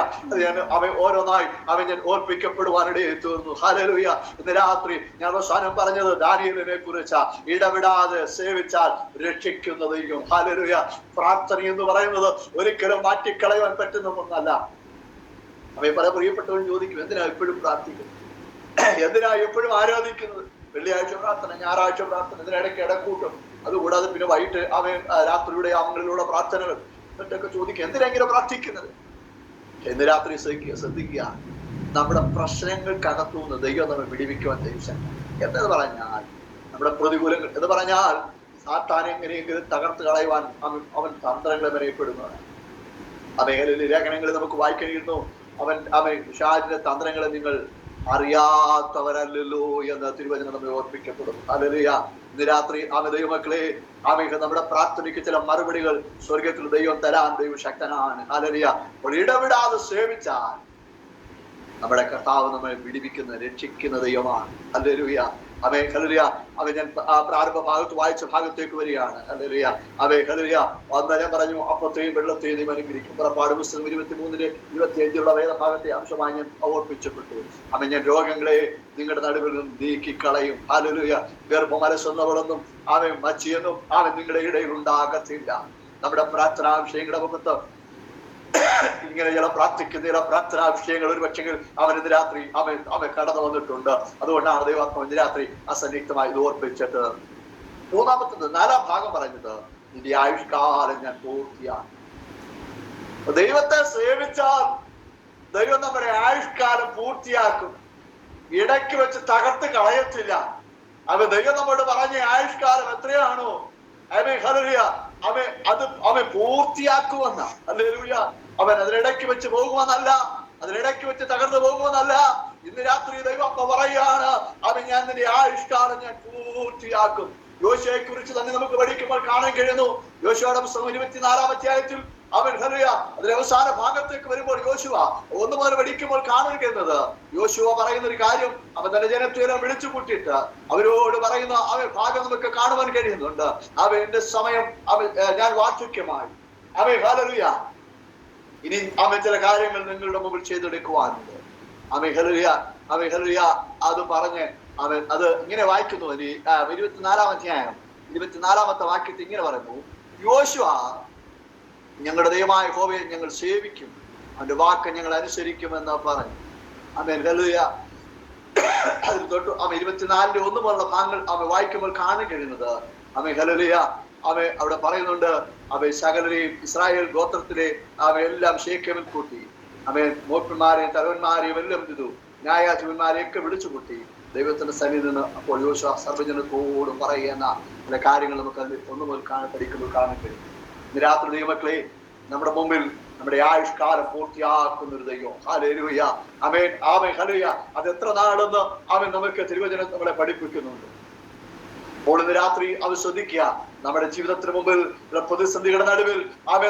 അവൻ ഓരോന്നായി ഞാൻ ഓർപ്പിക്കപ്പെടുവാനിടയിൽ തീർന്നു. ഹല്ലേലൂയ. ഇന്ന് രാത്രി ഞാൻ അവസാനം പറഞ്ഞത് ദാനിയേലിനെ കുറിച്ചാ. ഇടപെടാതെ സേവിച്ചാൽ രക്ഷിക്കുന്ന ദൈവം. ഹല്ലേലൂയ. പ്രാർത്ഥന എന്ന് പറയുന്നത് ഒരിക്കലും മാറ്റിക്കളയാൻ പറ്റുന്ന ഒന്നല്ല. അവൻ പല പ്രിയപ്പെട്ടവരും ചോദിക്കും, എന്തിനാ എപ്പോഴും പ്രാർത്ഥിക്കുന്നത്, എന്തിനാ എപ്പോഴും ആരാധിക്കുന്നത്? വെള്ളിയാഴ്ച പ്രാർത്ഥന, ഞായറാഴ്ച പ്രാർത്ഥന, ഇതിനിടയ്ക്ക് ഇടക്കൂട്ടും, അതുകൂടാതെ പിന്നെ വൈകിട്ട് അവൻ രാത്രിയുടെ യാമങ്ങളിലൂടെ പ്രാർത്ഥനകൾ എന്നിട്ടൊക്കെ ചോദിക്കും, എന്തിനെങ്കിലും പ്രാർത്ഥിക്കുന്നത്? ഇന്ന് രാത്രി ശ്രദ്ധിക്കുക, നമ്മുടെ പ്രശ്നങ്ങൾക്കകത്തുനിന്ന് ദൈവം നമ്മെ വിടിവിക്കുവാൻ ദൈവം എന്തെന്ന് പറഞ്ഞാൽ, നമ്മുടെ പ്രതികൂലങ്ങൾ എന്ന് പറഞ്ഞാൽ സാത്താൻ എങ്ങനെയെങ്കിലും തകർത്ത് കളയുവാൻ അവൻ തന്ത്രങ്ങളെ മെനയപ്പെടുന്നതാണ്. ആ മേഖലയിലെ ലേഖനങ്ങളിൽ നമുക്ക് വായിക്കുന്നു, അവൻ ഷാജിന്റെ തന്ത്രങ്ങളെ നിങ്ങൾ അറിയാത്തവരല്ലോ എന്ന് തിരുവചനം നമ്മെ ഓർപ്പിക്കപ്പെടുന്നു. ഹല്ലേലൂയ. ഇന്ന് രാത്രി ദൈവമക്കളെ നമ്മുടെ പ്രാർത്ഥനയ്ക്ക് ചില മറുപടികൾ സ്വർഗത്തിൽ ദൈവം തരാൻ ദൈവം ശക്തനാണ്. ഹല്ലേലൂയ. അപ്പോൾ ഇടപെടാതെ സേവിച്ചാൽ നമ്മുടെ കർത്താവ് നമ്മെ വിടിവിക്കുന്ന രക്ഷിക്കുന്ന ദൈവമാണ്. ഹല്ലേലൂയ. ഹല്ലേലൂയ. ഞാൻ പ്രാരംഭ ഭാഗത്ത് വായിച്ച ഭാഗത്തേക്ക് വരികയാണ്. ഹല്ലേലൂയ. ഹല്ലേലൂയ. ഞാൻ പറഞ്ഞു, അപ്പത്തെയും വെള്ളത്തെയും നീ അനുഗ്രഹിക്കും. പുറപ്പാട് പുസ്തകം 23:25 വേദഭാഗത്തെ അംശമായി ഞാൻ ഓർപ്പിച്ചപ്പെട്ടു. ഞാൻ രോഗങ്ങളെ നിങ്ങളുടെ നടുവിൽ നിന്നും നീക്കിക്കളയും. ഹല്ലേലൂയ. ഗർഭമലസുന്നവളൊന്നും മച്ചിയെന്നും നിങ്ങളുടെ ഇടയിൽ ഉണ്ടാകത്തില്ല. നമ്മുടെ പ്രാർത്ഥനാ വിഷയങ്ങളുടെ മുഖത്ത് ഇങ്ങനെ ചില പ്രാർത്ഥിക്കുന്ന പ്രാർത്ഥനാ വിഷയങ്ങൾ ഒരു പക്ഷേ അവനിന്ന് രാത്രി അവൻ കടന്നു വന്നിട്ടുണ്ട്. അതുകൊണ്ടാണ് ദൈവാത്മാവ് ഇന്ന് രാത്രി അസന്നിഗ്ധമായി ഇത് ഓർപ്പിച്ചിട്ട് മൂന്നാമത്തത് 4-ാം ഭാഗം പറഞ്ഞത്, നിന്റെ ആയുഷ്കാലം ഞാൻ പൂർത്തിയാക്കും. ദൈവത്തെ സേവിച്ചാൽ ദൈവം നമ്മുടെ ആയുഷ്കാലം പൂർത്തിയാക്കും. ഇടയ്ക്ക് വെച്ച് തകർത്ത് കളയത്തില്ല. ദൈവം നമ്മോട് പറഞ്ഞ ആയുഷ്കാലം എത്രയാണോ അവൻ പൂർത്തിയാക്കുമെന്ന. ഹല്ലേലൂയ. അവൻ അതിനിടയ്ക്ക് വെച്ച് പോകുമെന്നല്ല, അതിനിടയ്ക്ക് വെച്ച് തകർന്നു പോകുമെന്നല്ല. ഇന്ന് രാത്രി ദൈവം പറയാണ്, ഞാൻ നിന്റെ ആയുഷ്കാലം ഞാൻ പൂർത്തിയാക്കും. യോശുവയെ കുറിച്ച് തന്നെ നമുക്ക് പഠിക്കുമ്പോൾ കാണാൻ കഴിയുന്നു. യോശുവയുടെ പുസ്തകം 24-ാം അധ്യായത്തിൽ അവൻ ഹല്ലേലൂയ അതിന്റെ അവസാന ഭാഗത്തേക്ക് വരുമ്പോൾ യോശുവ 1 മുതൽ പഠിക്കുമ്പോൾ കാണുന്നത് യോശുവ പറയുന്ന ഒരു കാര്യം, അവൻ തന്റെ ജനത്തെ വിളിച്ചു കൂട്ടിയിട്ട് അവരോട് പറയുന്ന അവൻ ഭാഗം നമുക്ക് കാണുവാൻ കഴിയുന്നുണ്ട്. അവൻ എന്റെ സമയം ഞാൻ വാർദ്ധക്യമായി, അവൻ ഹല്ലേലൂയ ഇനി അവൻ ചില കാര്യങ്ങൾ നിങ്ങളുടെ മുമ്പിൽ ചെയ്തെടുക്കുവാനുണ്ട്. അവൻ ഹല്ലേലൂയ അത് പറഞ്ഞ് അവൻ അത് ഇങ്ങനെ വായിക്കുന്നു. 24-ാം അധ്യായം 24-ാമത്തെ വാക്യത്തിൽ ഇങ്ങനെ പറയുന്നു, യോശുവ ഞങ്ങളുടെ ദൈവമായ യഹോവയെ ഞങ്ങൾ സേവിക്കും, അവന്റെ വാക്ക് ഞങ്ങൾ അനുസരിക്കുമെന്ന് പറഞ്ഞു. Amen hallelujah. അതിൽ തൊട്ട് 24-ന്റെ 1 മുതലുള്ള ഭാഗങ്ങൾ അവൻ വായിക്കുമ്പോൾ കാണാൻ കഴിയുന്നത്, ആമേൻ ഹല്ലേലൂയ അവൻ അവിടെ പറയുന്നുണ്ട്, അവൻ സകലരെയും ഇസ്രായേൽ ഗോത്രത്തിലെ അവയെല്ലാം ശേഖേമിൽ കൂട്ടി, അവൻ മൂപ്പന്മാരെയും തലവന്മാരെയും എല്ലാം ചെയ്തു, ന്യായാധിപന്മാരെയൊക്കെ വിളിച്ചു കൂട്ടി ദൈവത്തിന്റെ സന്നിധിയിൽ നിന്ന്. അപ്പോൾ യോശുവ സർവ്വജനത്തോടും പറയുന്ന ചില കാര്യങ്ങൾ നമുക്ക് അതിൽ 1 മുതൽ പഠിക്കുമ്പോൾ കാണാൻ കഴിയും. ഇന്ന് രാത്രി ദൈവമക്കളെ, നമ്മുടെ മുമ്പിൽ നമ്മുടെ ആയുഷ്കാലം പൂർത്തിയാക്കുന്ന ഒരു ദൈവം. ഹല്ലേലൂയ ആമേൻ ആമേൻ ഹല്ലേലൂയ. അത് എത്ര നാളെന്ന് അവൻ നമുക്ക് തിരുവചനം നമ്മളെ പഠിപ്പിക്കുന്നുണ്ട്. അപ്പോൾ ഇന്ന് രാത്രി അവൻ ശ്രദ്ധിക്കുക, നമ്മുടെ ജീവിതത്തിന് മുമ്പിൽ പ്രതിസന്ധികളുടെ നടുവിൽ അവൻ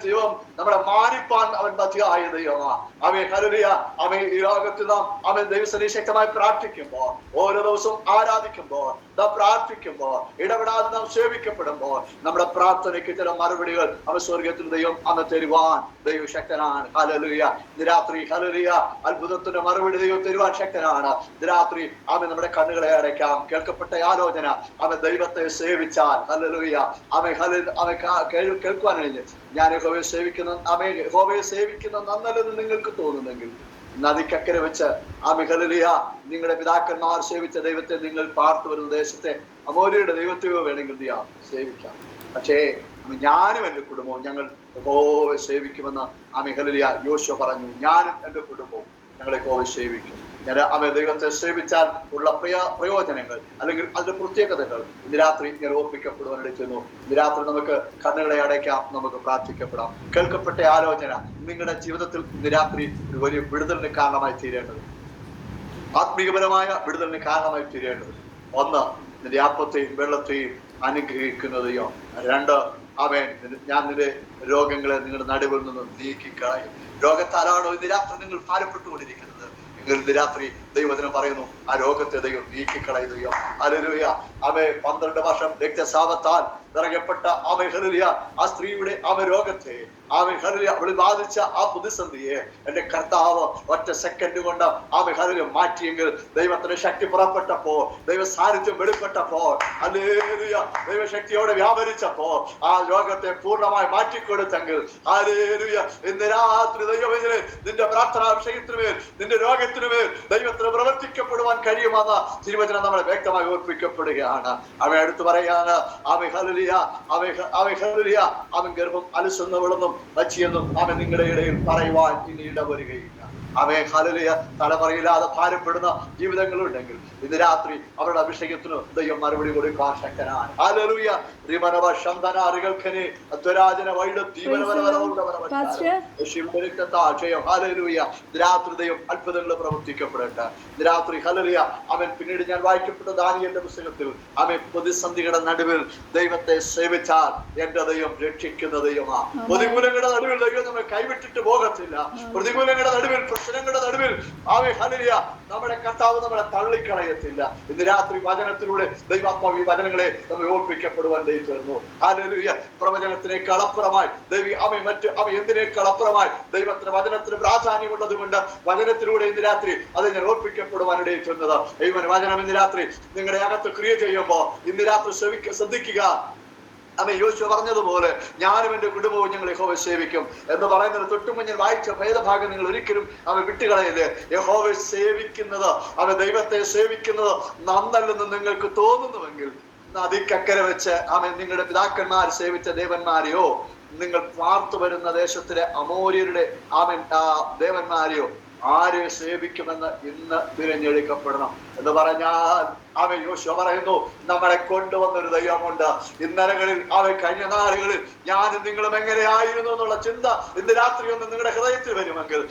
ദൈവം നമ്മളെ മാനിപ്പാൻ അവൻ മതിയായ ദൈവമാ. അവൻ ഹല്ലേലൂയ അവൻ ഈ ലോകത്തിൽ നാം അവൻ ദൈവസന്നിധിയിൽ ശക്തമായി പ്രാർത്ഥിക്കുമ്പോൾ, ഓരോ ദിവസവും ആരാധിക്കുമ്പോൾ, നാം പ്രാർത്ഥിക്കുമ്പോൾ, ഇടപെടാതെ നാം സേവിക്കപ്പെടുമ്പോൾ നമ്മുടെ പ്രാർത്ഥനയ്ക്ക് ചില മറുപടികൾ അവൻ സ്വർഗത്തിൽ ദൈവം അവൻ തരുവാൻ ദൈവശക്തനാണ്. ഹല്ലേലൂയ. ഇന്ന് രാത്രി ഹല്ലേലൂയ അത്ഭുതത്തിന്റെ മറുപടി ദൈവം തരുവാൻ ശക്തനാണ്. ഇന്ന് രാത്രി അവൻ നമ്മുടെ കണ്ണുകളെ അടയ്ക്കാം. കേൾക്കപ്പെട്ട ആലോചന, അവൻ ദൈവത്തെ സേവിച്ചാൽ ഹല്ലേലൂയ അവൻ കേൾക്കുവാൻ കഴിഞ്ഞ് ഞാൻ യഹോവയെ സേവിക്കുന്ന നന്നല്ലെന്ന് നിങ്ങൾക്ക് തോന്നുന്നെങ്കിൽ നദിക്കക്കരെ വെച്ച് ഹല്ലേലൂയ നിങ്ങളുടെ പിതാക്കന്മാർ സേവിച്ച ദൈവത്തെ നിങ്ങൾ പാർത്തു വരുന്ന ദേശത്തെ അമോര്യരുടെ ദൈവത്തെയോ വേണമെങ്കിൽ സേവിക്കാം. പക്ഷേ ഞാനും എന്റെ കുടുംബവും ഞങ്ങൾ യഹോവയെ സേവിക്കുമെന്ന് ഹല്ലേലൂയ യോശുവ പറഞ്ഞു. ഞാനും എന്റെ കുടുംബവും ഞങ്ങളെ യഹോവയെ സേവിക്കും. അവൻ ദൈവത്തെ സേവിച്ചാൽ ഉള്ള പ്രയോജനങ്ങൾ അല്ലെങ്കിൽ അതിന്റെ പ്രത്യേകതകൾ ഇന്ന് രാത്രി ഞാൻ ഓർപ്പിക്കപ്പെടുവാനിടയ്ക്കുന്നു. ഇന്ന് രാത്രി നമുക്ക് കണ്ണുകളെ അടയ്ക്കാം, നമുക്ക് പ്രാർത്ഥിക്കപ്പെടാം. കേൾക്കപ്പെട്ട ആലോചന നിങ്ങളുടെ ജീവിതത്തിൽ ഇന്ന് രാത്രി ഒരു വലിയ വിടുതലിന് കാരണമായി തീരേണ്ടത്, ആത്മീയപരമായ വിടുതലിന് കാരണമായി തീരേണ്ടത്. 1, നിന്റെ അപ്പത്തെയും വെള്ളത്തെയും അനുഗ്രഹിക്കുന്നതെയോ. 2, അവൻ ഞാൻ നിന്റെ രോഗങ്ങളെ നിങ്ങളുടെ നടുവിൽ നിന്ന് നീക്കിക്കളയും. രോഗത്താലാണോ ഇന്ന് രാത്രി നിങ്ങൾ ഭാരപ്പെട്ടുകൊണ്ടിരിക്കുന്നത്? ഇന്ന് രാത്രി ദൈവത്തിനും പറയുന്നു, ആ രോഗത്തെ ദൈവം നീക്കിക്കളയുകയോ. ഹല്ലേലൂയ. അവൻ 12 വർഷം രക്തസ്രാവത്താൽ നിറയപ്പെട്ട ഹല്ലേലൂയ ആ സ്ത്രീയുടെ രോഗത്തെ ഹല്ലേലൂയ അവൾ ബാധിച്ച ആ പ്രതിസന്ധിയെ എന്റെ കർത്താവ് ഒറ്റ സെക്കൻഡ് കൊണ്ട് ഹല്ലേലൂയ മാറ്റിയെങ്കിൽ, ദൈവത്തിന്റെ ശക്തി പുറപ്പെട്ടപ്പോ, ദൈവ സാന്നിധ്യം വെളിപ്പെട്ടപ്പോ, ഹല്ലേലൂയ ദൈവശക്തിയോടെ വ്യാപരിച്ചപ്പോ ആ രോഗത്തെ പൂർണ്ണമായി മാറ്റിക്കൊടുത്തെങ്കിൽ, ഹല്ലേലൂയ ഇന്ന് രാത്രി ദൈവമേ നിന്റെ പ്രാർത്ഥനാ വിഷയത്തിനുമേൽ, നിന്റെ രോഗത്തിനുമേൽ ദൈവത്തിന് പ്രവർത്തിക്കപ്പെടുവാൻ കഴിയുമെന്ന് തിരുവചനം നമ്മളെ വ്യക്തമായി ഓർപ്പിക്കപ്പെടുകയാണ്. അവൻ എടുത്തു പറയാണ്, അവൻ ഗർഭം അലസുന്നവളെന്നും വച്ചിയെന്നും അവൻ നിങ്ങളുടെ ഇടയിൽ പറയുവാൻ ഇനി ഇടവരികയില്ല. അവൻ ഹല്ലേലൂയ തലമുറയില്ലാതെ ഭാരപ്പെടുന്ന ജീവിതങ്ങളുണ്ടെങ്കിൽ ഇന്ന് രാത്രി അവരുടെ അഭിഷേകത്തിന് ദൈവം മറുപടി കൊടുക്കാൻ ശക്തനാണ്. ഹല്ലേലൂയ. രാത്രി ദൈവം അത്ഭുതങ്ങൾ പ്രവർത്തിക്കപ്പെടട്ടെ. രാത്രി ഹല്ലേലൂയ അവൻ പിന്നീട് ഞാൻ വായിക്കപ്പെട്ട ദാനിയേലിന്റെ പുസ്തകത്തിൽ അവൻ പ്രതിസന്ധികളുടെ നടുവിൽ ദൈവത്തെ സേവിച്ചാൽ എന്റെ ദൈവം രക്ഷിക്കുന്ന ദൈവമാണ്. പ്രതികൂലങ്ങളുടെ നടുവിൽ ദൈവം നമ്മെ കൈവിട്ടിട്ട് പോകത്തില്ല. പ്രതികൂലങ്ങളുടെ നടുവിൽ, പ്രശ്നങ്ങളുടെ നടുവിൽ ഹല്ലേലൂയ നമ്മുടെ കർത്താവ് നമ്മളെ തള്ളിക്കളയത്തില്ല. ഇന്ന് രാത്രി വചനത്തിലൂടെ ദൈവാത്മാവ് ഈ വചനങ്ങളെ നമ്മൾ ഓർപ്പിക്കപ്പെടുവാൻ തീർന്നു. ഹല്ലേലൂയ. പ്രവചനത്തിനേക്കാൾ അപ്പുറമായി എന്തിനേക്കാൾ അപ്പുറമായി ദൈവത്തിന്റെ വചനത്തിന് പ്രാധാന്യമുള്ളത് കൊണ്ട് വചനത്തിലൂടെ ഇന്ന് രാത്രി അത് ഞാൻ ഓർപ്പിക്കപ്പെടുവാനിടയിൽ ചെന്നത്. വചനം ഇന്ന് രാത്രി നിങ്ങളുടെ അകത്ത് ക്രിയ ചെയ്യുമ്പോ ഇന്ന് രാത്രി ശ്രദ്ധിക്കുക. യോശുവ പറഞ്ഞതുപോലെ ഞാനും എന്റെ കുടുംബവും ഞങ്ങൾ യഹോവയെ സേവിക്കും എന്ന് പറയുന്നത് തൊട്ടുമുൻ ഞാൻ വായിച്ച ഭേദഭാഗം നിങ്ങൾ ഒരിക്കലും വിട്ടുകളയല്ലേ. യഹോവയെ സേവിക്കുന്നത്, ദൈവത്തെ സേവിക്കുന്നത് നന്നല്ലെന്ന് നിങ്ങൾക്ക് തോന്നുന്നുവെങ്കിൽ നദിക്കക്കരെ വെച്ച് നിങ്ങളുടെ പിതാക്കന്മാർ സേവിച്ച ദേവന്മാരെയോ, നിങ്ങൾ പാർത്തു വരുന്ന ദേശത്തിലെ അമോര്യരുടെ ദേവന്മാരെയോ ആരെ സേവിക്കുമെന്ന് ഇന്ന് തിരഞ്ഞെടുക്കപ്പെടണം എന്ന് പറഞ്ഞാൽ യോശുവ പറയുന്നു, നമ്മളെ കൊണ്ടുവന്നൊരു ദൈവമുണ്ട്. ഇന്നലകളിൽ കഴിഞ്ഞ നാളുകളിൽ ഞാനും നിങ്ങളും എങ്ങനെയായിരുന്നു എന്നുള്ള ചിന്ത ഇന്ന് രാത്രി ഒന്ന് നിങ്ങളുടെ ഹൃദയത്തിൽ വരുമെങ്കിൽ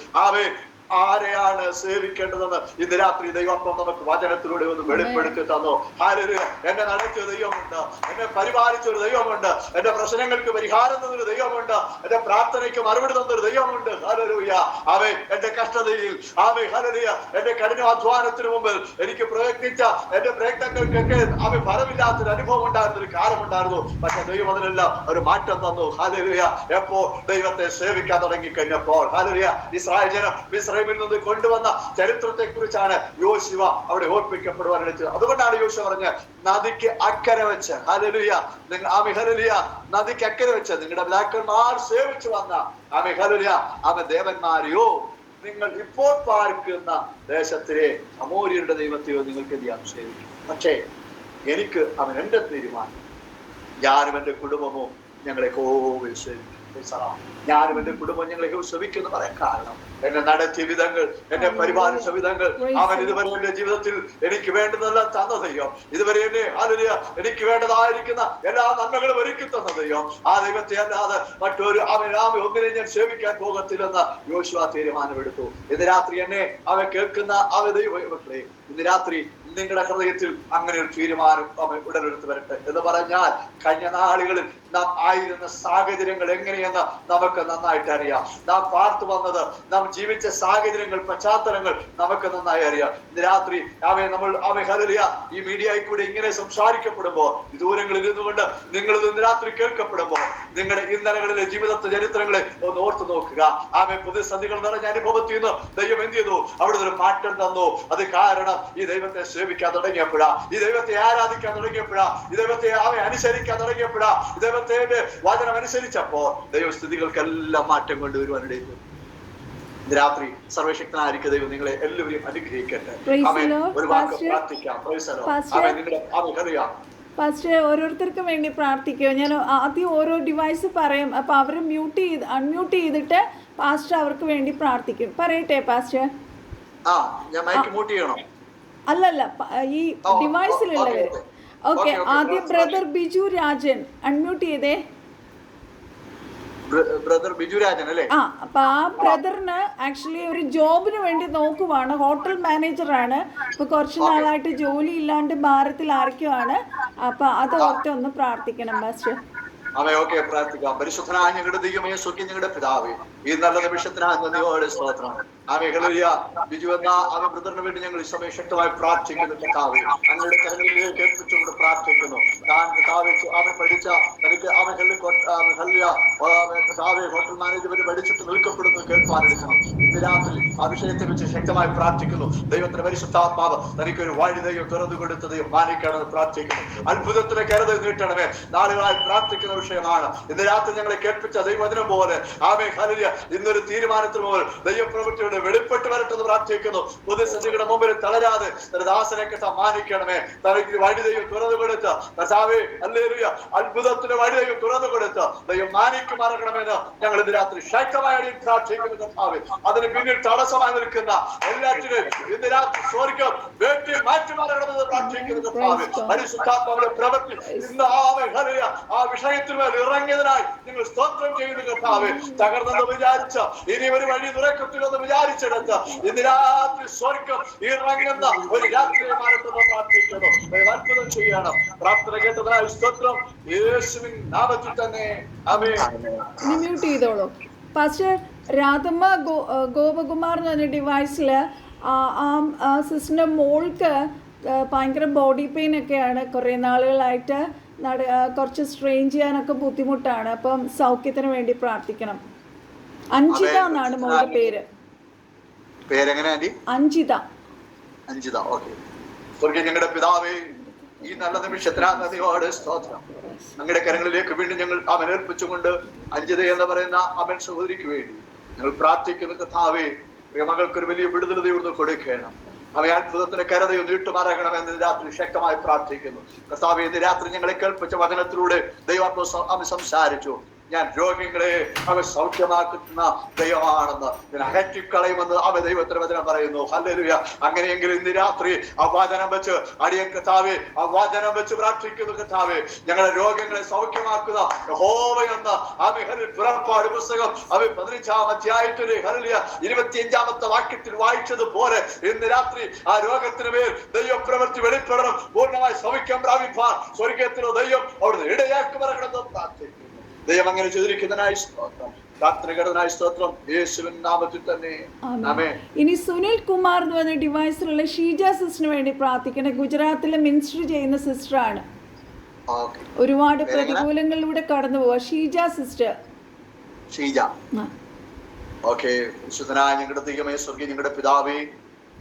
ആരെയാണ് സേവിക്കേണ്ടതെന്ന് ഇന്ന് രാത്രി ദൈവാത്മാവ് നമുക്ക് വചനത്തിലൂടെ ഒന്ന് വെളിപ്പെടുത്തി തന്നു. ഹല്ലേലൂയ. എന്നെ നടത്തിയ ദൈവമുണ്ട്, എന്നെ പരിപാലിച്ച ഒരു ദൈവമുണ്ട്, എന്റെ പ്രശ്നങ്ങൾക്ക് പരിഹാരം തന്നൊരു ദൈവമുണ്ട്, എന്റെ പ്രാർത്ഥനയ്ക്ക് മറുപടി തന്നൊരു ദൈവമുണ്ട്. ഹല്ലേലൂയ. അവൻ എന്റെ കഷ്ടതയിൽ, അവൻ ഹല്ലേലൂയ എന്റെ കഠിനാധ്വാനത്തിന് മുമ്പിൽ എനിക്ക് പ്രയത്നിച്ച എന്റെ പ്രയത്നങ്ങൾക്കൊക്കെ അവൻ ഫലമില്ലാത്തൊരു അനുഭവം ഉണ്ടായിരുന്നൊരു കാലമുണ്ടായിരുന്നു. പക്ഷെ ദൈവം അതിനെല്ലാം ഒരു മാറ്റം തന്നു. ഹല്ലേലൂയ. എപ്പോ ദൈവത്തെ സേവിക്കാൻ തുടങ്ങി കഴിഞ്ഞപ്പോൾ, ഹല്ലേലൂയ, ഇസ്രായേൽ ജനം മിസ്രൈമിൽ നിന്ന് കൊണ്ടുവന്ന ചരിത്രത്തെ കുറിച്ചാണ് യോശുവ അവിടെ ഓർപ്പിക്കപ്പെടുവാൻ എടുത്തത്. അതുകൊണ്ടാണ് യോശുവ പറഞ്ഞ നദിക്ക് അക്കരെ വെച്ച്, ഹല്ലേലൂയ, ഹല്ലേലൂയ, നദിക്ക് അക്കരെ വെച്ച് നിങ്ങളുടെ പിതാക്കന്മാർ സേവിച്ചു വന്ന ഹല്ലേലൂയ ദേവന്മാരെയോ നിങ്ങൾ ഇപ്പോൾ പാർക്കുന്ന ദേശത്തിലെ അമോര്യരുടെ ദൈവത്തെയോ നിങ്ങൾക്ക് എന്ത് ചെയ്യാൻ സേവിക്കും. പക്ഷേ എനിക്ക് അവൻ എന്റെ തീരുമാനം, ഞാനും എന്റെ കുടുംബമോ ഞങ്ങളെ കോവിൽ സേവിക്കും. ഞാനും എന്റെ കുടുംബം ഞങ്ങളെ ശ്രമിക്കുന്നു പറയാൻ കാരണം എന്നെ നടത്തിയ വിധങ്ങൾ, എന്നെ പരിപാലിച്ച വിധങ്ങൾ, അവൻ ഇതുവരെ എന്റെ ജീവിതത്തിൽ എനിക്ക് വേണ്ടുന്നതെല്ലാം തന്നതയോ, ഇതുവരെ എന്നെ ഹല്ലേലൂയ എനിക്ക് വേണ്ടതായിരിക്കുന്ന എല്ലാ നന്മകളും ഒരുക്കി തന്നതയോ, ആ ദൈവത്തെ അല്ലാതെ മറ്റൊരു അവൻ ഒന്നിനെ ഞാൻ സേവിക്കാൻ പോകത്തില്ലെന്ന് യോശുവ തീരുമാനമെടുത്തു. ഇന്ന് രാത്രി എന്നെ അവൻ കേൾക്കുന്ന അവൻ ദൈവമക്കളെ, ഇന്ന് രാത്രി നിങ്ങളുടെ ഹൃദയത്തിൽ അങ്ങനെ ഒരു തീരുമാനം അവൻ ഉടലെടുത്ത് വരട്ടെ എന്ന് പറഞ്ഞാൽ, കഴിഞ്ഞ നാളുകളിൽ നാം ആയിരുന്ന സാഹചര്യങ്ങൾ എങ്ങനെയെന്ന് നമുക്ക് നന്നായിട്ട് അറിയാം. നാം പാർത്തു വന്നത്, നാം ജീവിച്ച സാഹചര്യങ്ങൾ, പശ്ചാത്തലങ്ങൾ നമുക്ക് നന്നായി അറിയാം. ഇന്ന് രാത്രി ഹല്ലേലൂയ ഈ മീഡിയയിൽ കൂടെ ഇങ്ങനെ സംസാരിക്കപ്പെടുമ്പോൾ, ദൂരങ്ങളിൽ ഇരുന്നുകൊണ്ട് നിങ്ങൾ ഇന്ന് രാത്രി കേൾക്കപ്പെടുമ്പോൾ, നിങ്ങളുടെ ഇന്നലകളിലെ ജീവിതത്തെ ചരിത്രങ്ങളെ ഒന്ന് ഓർത്തു നോക്കുക. പ്രതിസന്ധികൾ നിറഞ്ഞ അനുഭവത്തിൽ നിന്ന് ദൈവം എന്ത് ചെയ്തു? അവിടെ ഒരു മാറ്റം തന്നു. അത് കാരണം ഈ ദൈവത്തെ സേവിക്കാൻ തുടങ്ങിയപ്പോഴാ, ഈ ദൈവത്തെ ആരാധിക്കാൻ തുടങ്ങിയപ്പോഴാ, ഈ ദൈവത്തെ അനുസരിക്കാൻ തുടങ്ങിയപ്പോഴാ, ഈ ദൈവത്തെ വചനം അനുസരിച്ചപ്പോ ദൈവസ്ഥിതികൾക്കെല്ലാം മാറ്റം കൊണ്ടുവരുവാനിടയിൽ രാത്രി സർവശക്തനായിരിക്കും ദൈവം നിങ്ങളെ എല്ലാവരെയും അനുഗ്രഹിക്കട്ടെ. ഒരു വാക്ക് പ്രാർത്ഥിക്കാം. പാസ്റ്റർ, ഓരോരുത്തർക്കും വേണ്ടി പ്രാർത്ഥിക്കുക. ഞാൻ ആദ്യം ഓരോ ഡിവൈസ് പറയും, അപ്പൊ അവർ അൺമ്യൂട്ട് ചെയ്തിട്ട് പാസ്റ്റർ അവർക്ക് വേണ്ടി പ്രാർത്ഥിക്കും. പറയട്ടെ പാസ്റ്റർ? അല്ലല്ല, ഈ ഡിവൈസിലുള്ളവർ. ഓക്കെ, ആദ്യം ബ്രദർ ബിജു രാജൻ അൺമ്യൂട്ട് ചെയ്തേ. ബ്രദർ ബിജു രാജൻ അല്ലേ? അപ്പൊ ആ ബ്രദറിന് ആക്ച്വലി ഒരു ജോബിന് വേണ്ടി നോക്കുവാണ്. ഹോട്ടൽ മാനേജറാണ്. ഇപ്പൊ കുറച്ചു നാളായിട്ട് ജോലി ഇല്ലാണ്ട് ഭാരത്തിൽ ആർക്കുമാണ്. അപ്പൊ അത് ഓർത്ത് ഒന്ന് പ്രാർത്ഥിക്കണം പാസ്റ്റർ. ഓക്കെ, പ്രാർത്ഥിക്കാം. പരിശുദ്ധനായ ഞങ്ങളുടെ ദൈവമേ, സ്വർഗ്ഗീയ ഞങ്ങളുടെ പിതാവേ, ഈ നല്ല നിമിഷത്തിനായ നന്ദിയോടെ സ്തോത്രം. ബിജു എന്ന ബ്രദറിന് വേണ്ടി ഞങ്ങൾ ഈ സമയം ശക്തമായി പ്രാർത്ഥിക്കുന്നു. കർത്താവേ, ഞങ്ങളുടെ കരങ്ങളിലേക്ക് ഏൽപ്പിച്ചുകൊണ്ട് പ്രാർത്ഥിക്കുന്നു. താൻ കർത്താവേ അവൻ പഠിച്ച തനിക്ക് ഹോട്ടൽ മാനേജ്മെന്റ് പഠിച്ചിട്ട് നിൽക്കപ്പെടുന്നു കേൾപ്പാനെടുക്കണം. ഇന്ന് രാത്രി ആ വിഷയത്തെ വെച്ച് ശക്തമായി പ്രാർത്ഥിക്കുന്നു. ദൈവത്തിന്റെ പരിശുദ്ധാത്മാവ് തനിക്കൊരു വഴി ദൈവം തുറന്നു കൊടുത്തത് മാനിക്കണമെന്ന് പ്രാർത്ഥിക്കുന്നു. അത്ഭുതത്തിന് കരുത് നീട്ടണമേ. നാളുകളായി പ്രാർത്ഥിക്കുന്ന വിഷയമാണ്. ഇന്ന് രാത്രി ഞങ്ങളെ കേൾപ്പിച്ച ദൈവവചനം പോലെ ഹല്ലേലൂയ ഇന്നൊരു തീരുമാനത്തിന് മുമ്പിൽ ദൈവപ്രവൃത്തിയുടെ വെളിപ്പെട്ട് വരട്ടെന്ന് പ്രാർത്ഥിക്കുന്നു. പ്രതിസന്ധികളുടെ മുമ്പിൽ തളരാതെ ദാസനെ മാനിക്കണമേ. തനിക്ക് വഴി ദൈവം തുറന്നു കൊടുത്ത് ഹല്ലേലൂയ അത്ഭുതത്തിന് വഴി ദൈവം തുറന്നു കൊടുത്ത് ദൈവം മാനിക്കുമാറണമെന്ന് ഞങ്ങൾ ഇന്ന് രാത്രി ശക്തമായി പ്രാർത്ഥിക്കുന്നു. കർത്താവേ, അതിന് പിന്നിൽ തടസ്സമായി നിൽക്കുന്ന എല്ലാറ്റിനും ഇന്ന് രാത്രി സ്വർഗ്ഗം വേട്ടി മാറ്റിമാറണമെന്ന് പ്രാർത്ഥിക്കുന്നു. കർത്താവേ, പരിശുദ്ധാത്മാവിന്റെ പ്രവൃത്തി ഇന്ന് ആ വിഷയത്തിന്മേൽ ഇറങ്ങിയതിനായി നിങ്ങൾ സ്തോത്രം ചെയ്യുന്നു. കർത്താവേ, തകർന്നെന്ന് വിചാരിച്ച ഇനി ഒരു വഴി തുറക്കത്തില്ലെന്ന് വിചാരിച്ചെടുത്ത് ഇന്ന് രാത്രി സ്വർഗ്ഗം ഇറങ്ങുന്ന ഒരു രാത്രിയെ മാറട്ടെന്ന് പ്രാർത്ഥിക്കുന്നു. അത്ഭുതം ചെയ്യണം. പ്രാർത്ഥന കേട്ടതിനായി സ്തോത്രം. യേശുവിൻ നാമത്തിൽ തന്നെ ആമേൻ. മ്യൂട്ട് ചെയ്തോളൂ പാസ്റ്റർ. രാധമ്മ ഗോപകുമാർ എന്ന് പറഞ്ഞ ഡിവൈസിൽ ആ സിസ്റ്ററിൻ്റെ മോൾക്ക് ഭയങ്കര ബോഡി പെയിൻ ഒക്കെയാണ്. കുറേ നാളുകളായിട്ട് കുറച്ച് സ്ട്രെയിൻ ചെയ്യാനൊക്കെ ബുദ്ധിമുട്ടാണ്. അപ്പം സൗഖ്യത്തിന് വേണ്ടി പ്രാർത്ഥിക്കണം. അഞ്ജിത എന്നാണ് മോളുടെ പേര്. അഞ്ജിത. ഞങ്ങളുടെ പിതാവേ, ഈ നല്ല നിമിഷത്തിനോട് സ്തോത്രം. ഞങ്ങളുടെ കരങ്ങളിലേക്ക് വീണ്ടും ഞങ്ങൾ അവൻ ഏൽപ്പിച്ചുകൊണ്ട് അഞ്ജിത എന്ന് പറയുന്ന അവൻ സഹോദരിക്ക് വേണ്ടി ഞങ്ങൾ പ്രാർത്ഥിക്കുന്ന. കർത്താവേ, മകൾക്കൊരു വലിയ വിടുതൽ ദൈവം കൊടുക്കണം. അവയെ അത്ഭുതത്തിന് കരുതയോ നീട്ടുമാറകണമെന്ന് രാത്രി ശക്തമായി പ്രാർത്ഥിക്കുന്നു. കർത്താവേ, ഇന്ന് രാത്രി ഞങ്ങളെ കേൾപ്പിച്ച വചനത്തിലൂടെ ദൈവാത്മാവ് സംസാരിച്ചു. ഞാൻ രോഗികളെ അവ സൗഖ്യമാക്കുന്ന ദൈവമാണെന്ന്, ഞാൻ അകറ്റിക്കളയുമെന്ന് അവ ദൈവത്തിന്റെ വചനം പറയുന്നു. ഹല്ലേലൂയ. അങ്ങനെയെങ്കിൽ ഇന്ന് രാത്രി ആ വചനം വെച്ച് അടിയൻ കർത്താവേ, ആ വചനം വെച്ച് പ്രാർത്ഥിക്കുന്നു കർത്താവേ, ഞങ്ങളുടെ രോഗങ്ങളെ സൗഖ്യമാക്കുന്ന യഹോവയെന്ന് പുറപ്പാട് പുസ്തകം 15-ാം അധ്യായത്തിലെ 25-ാമത്തെ വാക്യത്തിൽ വായിച്ചതുപോലെ ഇന്ന് രാത്രി ആ രോഗത്തിന് മേൽ ദൈവപ്രവൃത്തി വെളിപ്പെടണം. പൂർണ്ണമായി സൗഖ്യം പ്രാപിപ്പാൻ സ്വർഗത്തിലോ ദൈവം അവിടുന്ന് ഇടയാക്കി വരണമെന്ന് പ്രാർത്ഥിക്കുന്നു. ദൈവം അങ്ങനെ ചെയ്തിരിക്കുന്നതിനായി സ്തോത്രം. പ്രാർത്ഥനകടനായി സ്തോത്രം. യേശുവിൻ നാമത്തിൽ തന്നെ ആമേൻ. ഇനി സുനിൽ കുമാർ എന്ന് പറഞ്ഞ ഡിവൈസിലുള്ള ഷീജ സിസ്റ്ററിന് വേണ്ടി പ്രാർത്ഥിക്കണം. ഗുജറാത്തിലെ മിനിസ്റ്റർ ചെയ്യുന്ന സിസ്റ്ററാണ്. ഒരുപാട് പ്രതികൂലങ്ങളിലൂടെ കടന്നു പോവാ. ഷീജ സിസ്റ്റർ. ഷീജ. ഓക്കെ. വിശുദ്ധനായ ഞങ്ങളുടെ ദൈവമേ, സ്വർഗീയ ഞങ്ങളുടെ പിതാവേ,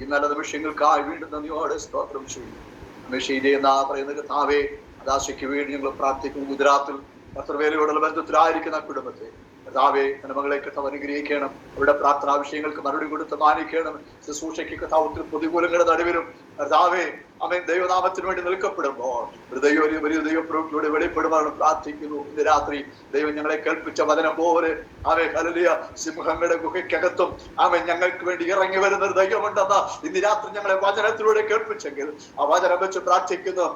ഇന്നലെ നിമിഷങ്ങൾക്കായി വീണ്ടും നന്ദിയോടെ സ്തോത്രം ചെയ്യുന്നു. ഷീജ എന്നാ പറയുന്ന കർത്താവേ, അദാശയ്ക്ക് വേണ്ടി ഞങ്ങൾ പ്രാർത്ഥിക്കുന്നു. ഗുജറാത്തിൽ പത്രവേലയോടുള്ള ബന്ധത്തിലായിരിക്കുന്ന കുടുംബത്തെ കർത്താവേ, തന്റെ മകളെ കർത്താവ് അനുഗ്രഹിക്കണം. അവരുടെ പ്രാർത്ഥനാ വിഷയങ്ങൾക്ക് മറുപടി കൊടുത്ത് മാനിക്കണം. ശുശ്രൂഷയ്ക്ക് കർത്താവ് ഒത്തിരി പ്രതികൂലങ്ങളുടെ നടുവിലും കർത്താവേ അവൻ ദൈവനാമത്തിന് വേണ്ടി നിൽക്കപ്പെടുമ്പോൾ ഒരു വലിയ ദൈവപ്രവൃത്തിയോടെ വെളിപ്പെടുവാണ് പ്രാർത്ഥിക്കുന്നു. ഇന്ന് രാത്രി ദൈവം ഞങ്ങളെ കേൾപ്പിച്ച വചനം പോലെ അവൻ ഹല്ലേലൂയ സിംഹങ്ങളുടെ ഗുഹയ്ക്കകത്തും അവൻ ഞങ്ങൾക്ക് വേണ്ടി ഇറങ്ങി വരുന്ന ഒരു ദൈവമുണ്ടെന്ന് ഇന്ന് രാത്രി ഞങ്ങളെ വചനത്തിലൂടെ കേൾപ്പിച്ചെങ്കിൽ ആ വചനം വെച്ച് പ്രാർത്ഥിക്കുന്നു.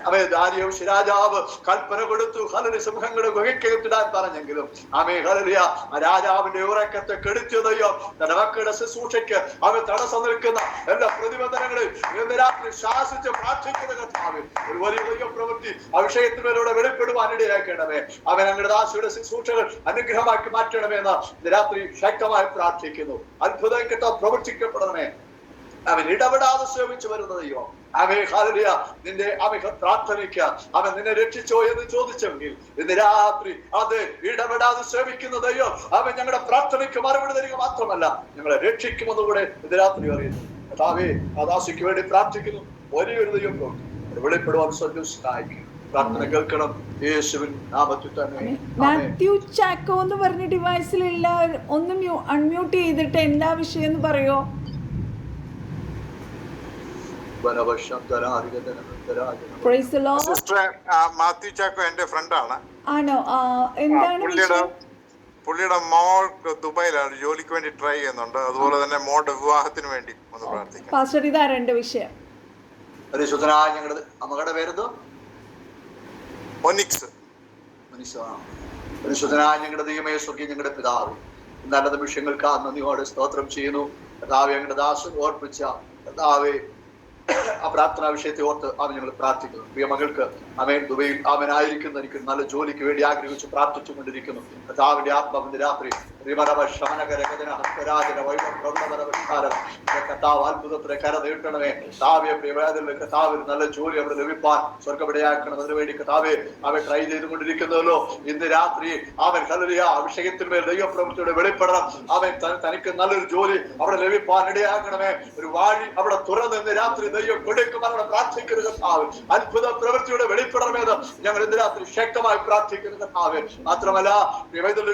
അവൻ ദാരിയോശ് രാജാവ് കൽപ്പന കൊടുത്തു ഹല്ലേലൂയ സിംഹങ്ങളുടെ ഗുഹയ്ക്കകത്തിടാൻ പറഞ്ഞെങ്കിലും അവൻ ഹല്ലേലൂയ ആ രാജാവിന്റെ ഉറക്കത്തെ കെടുത്തിയ ദൈവം തന്റെ മക്കളുടെ ശുശ്രൂഷയ്ക്ക് അവൻ തടസ്സം നിൽക്കുന്ന എല്ലാ പ്രതിബന്ധനങ്ങളെയും ഇന്ന് രാത്രി ശാസിച്ച് പ്രാർത്ഥിക്കുന്ന കർത്താവേ, ഒരു വലിയ ദൈവ പ്രവൃത്തി ആ വിഷയത്തിലൂടെ വെളിപ്പെടുവാൻ ഇടയാക്കണമേ. അവൻ ഞങ്ങളുടെ ദാസിയുടെ ശുശ്രൂഷകൾ അനുഗ്രഹമാക്കി മാറ്റണമേ എന്ന് ഇന്ന് രാത്രി ശക്തമായി പ്രാർത്ഥിക്കുന്നു. അത്ഭുതം കർത്താവ് പ്രവർത്തിക്കപ്പെടണമേ. അവൻ ഇടപെടാതെ സേവിച്ചു വരുന്ന ദൈവം അവൻ ഹല്ലേലൂയ നിന്റെ അവൻ പ്രാർത്ഥനയ്ക്ക് അവൻ നിന്നെ രക്ഷിച്ചോ എന്ന് ചോദിച്ചെങ്കിൽ ഇന്ന് രാത്രി അത് ഇടപെടാതെ സേവിക്കുന്ന ദൈവം അവൻ ഞങ്ങളുടെ പ്രാർത്ഥനയ്ക്ക് മറുപടി തരിക മാത്രമല്ല ഞങ്ങളെ രക്ഷിക്കുമെന്നുകൂടെ ഇന്ന് രാത്രി അറിയുന്നു. കർത്താവേ, ആദാസിക്ക് വേണ്ടി പ്രാർത്ഥിക്കുന്നു. വലിയൊരു ദൈവം വെളിപ്പെടുവാൻ സഹായിക്കും. പ്രാർത്ഥന കേൾക്കണം യേശുവിൻ നാമത്തിൽ തന്നെ. മാത്യു ചാക്കോ എന്ന് പറഞ്ഞ ഡിവൈസിലുള്ള ഒന്ന് അൺമ്യൂട്ട് ചെയ്തിട്ട് എന്താ വിഷയം എന്ന് പറയോ? മാത്യു ചാക്കോ എന്റെ ഫ്രണ്ടാണ്. ആണോ? എന്താണ് പുള്ളിയുടെ മോൾ ദുബായിലാണ്, ജോലിക്ക് വേണ്ടി ട്രൈ ചെയ്യുന്നുണ്ട്. അതുപോലെ തന്നെ മോളുടെ വിവാഹത്തിന് വേണ്ടി ഒന്ന് പ്രാർത്ഥിക്കാം. പാസ്റ്റർ, ഇതാ രണ്ട് വിഷയം. ഞങ്ങളുടെ അമ്മയുടെ പേരെന്തോ? ഒനിക്സ്. പരിശുദ്ധനായ ഞങ്ങളുടെ ദൈവമേ, സ്വർഗീയ ഞങ്ങളുടെ പിതാവ്, നല്ല നിമിഷങ്ങൾക്ക് നന്ദിയോടെ സ്തോത്രം ചെയ്യുന്നു. കർത്താവേ, ഞങ്ങളുടെ ദാസൻ ഓർപ്പിച്ച കർത്താവേ ആ പ്രാർത്ഥനാ വിഷയത്തെ ഓർത്ത് അവൻ ഞങ്ങൾ പ്രാർത്ഥിക്കുന്നു. പ്രിയ മകൾക്ക് അവൻ ദുബൈയിൽ അവനായിരിക്കുന്ന എനിക്ക് നല്ല ജോലിക്ക് വേണ്ടി ആഗ്രഹിച്ച് പ്രാർത്ഥിച്ചുകൊണ്ടിരിക്കുന്നു. കർത്താവിന്റെ ആത്മാവിന്റെ രാത്രി കർത്താവ് അത്ഭുതത്തിന് കര നീട്ടണമേ. കർത്താവിന് നല്ല ജോലി അവിടെ ലഭിപ്പാൻ സ്വർഗ്ഗവിടയാക്കണം. അതിനുവേണ്ടി കർത്താവെ അവൻ ട്രൈ ചെയ്തുകൊണ്ടിരിക്കുന്നല്ലോ. ഇന്ന് രാത്രി അവൻ ഹല്ലേലൂയ വിഷയത്തിന്മേൽ ദൈവപ്രവൃത്തിയുടെ വെളിപ്പെടണം. അവൻ തനിക്ക് നല്ലൊരു ജോലി അവിടെ ലഭിപ്പാൻ ഇടയാക്കണമേ. ഒരു വാഴി അവിടെ തുറന്ന് ഇന്ന് രാത്രി ദൈവം കൊടുക്കുമെന്ന് പ്രാർത്ഥിക്കുന്ന കർത്താവ് അത്ഭുത പ്രവൃത്തിയുടെ വെളിപ്പെടണമെന്ന് ഞങ്ങൾ ഇന്ന് രാത്രി ശക്തമായി പ്രാർത്ഥിക്കുന്ന കർത്താവ്. മാത്രമല്ല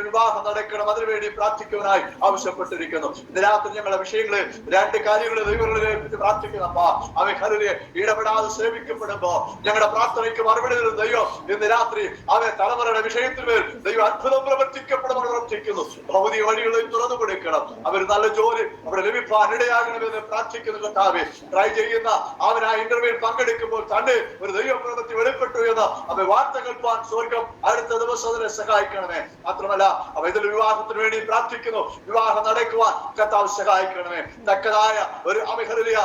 വിവാഹം നടക്കണം, അതിനുവേണ്ടി പ്രാർത്ഥിക്കുവാനായി ആവശ്യപ്പെട്ടിരിക്കുന്നു. ഇന്ന് രാത്രി ഞങ്ങളുടെ വിഷയങ്ങള് രണ്ട് കാര്യങ്ങളെ ദൈവങ്ങളിലേക്ക് പ്രാർത്ഥിക്കുന്നപ്പ അവൻ ഹല്ലേലൂയ ഇടപെടാതെ സേവിക്കപ്പെടുമ്പോ ഞങ്ങളുടെ പ്രാർത്ഥനയ്ക്ക് മറുപടി തരുന്ന ദൈവം ഇന്ന് രാത്രി അവൻ തലമുറയുടെ വിഷയത്തിൽ മേൽ ദൈവം അത്ഭുതം പ്രവർത്തിക്കപ്പെടുമെന്ന് പ്രാർത്ഥിക്കുന്നു. ഭൗതിക വഴികളിൽ തുറന്നു കൊടുക്കണം. അവർ നല്ല ജോലി അവിടെ ലഭിപ്പാൻ ഇടയാകണമെന്ന് പ്രാർത്ഥിക്കുന്ന കർത്താവെ. ട്രൈ ചെയ്യുന്ന അവൻ ആ ഇന്റർവ്യൂവിൽ പങ്കെടുക്കുമ്പോൾ തന്നെ ഒരു ദൈവപ്രവൃത്തി വെളിപ്പെട്ടു എന്ന് അവൻ വാർത്ത കേൾപ്പാൻ സ്വർഗം അടുത്ത ദിവസം അതിനെ സഹായിക്കണമേ. മാത്രമല്ല അവ ഇതിൽ വിവാഹത്തിന് വേണ്ടി പ്രാർത്ഥിക്കുന്നു. വിവാഹം നടക്കുവാൻ കർത്താവ് സഹായിക്കണമേ. തക്കതായ ഒരു ഹല്ലേലൂയ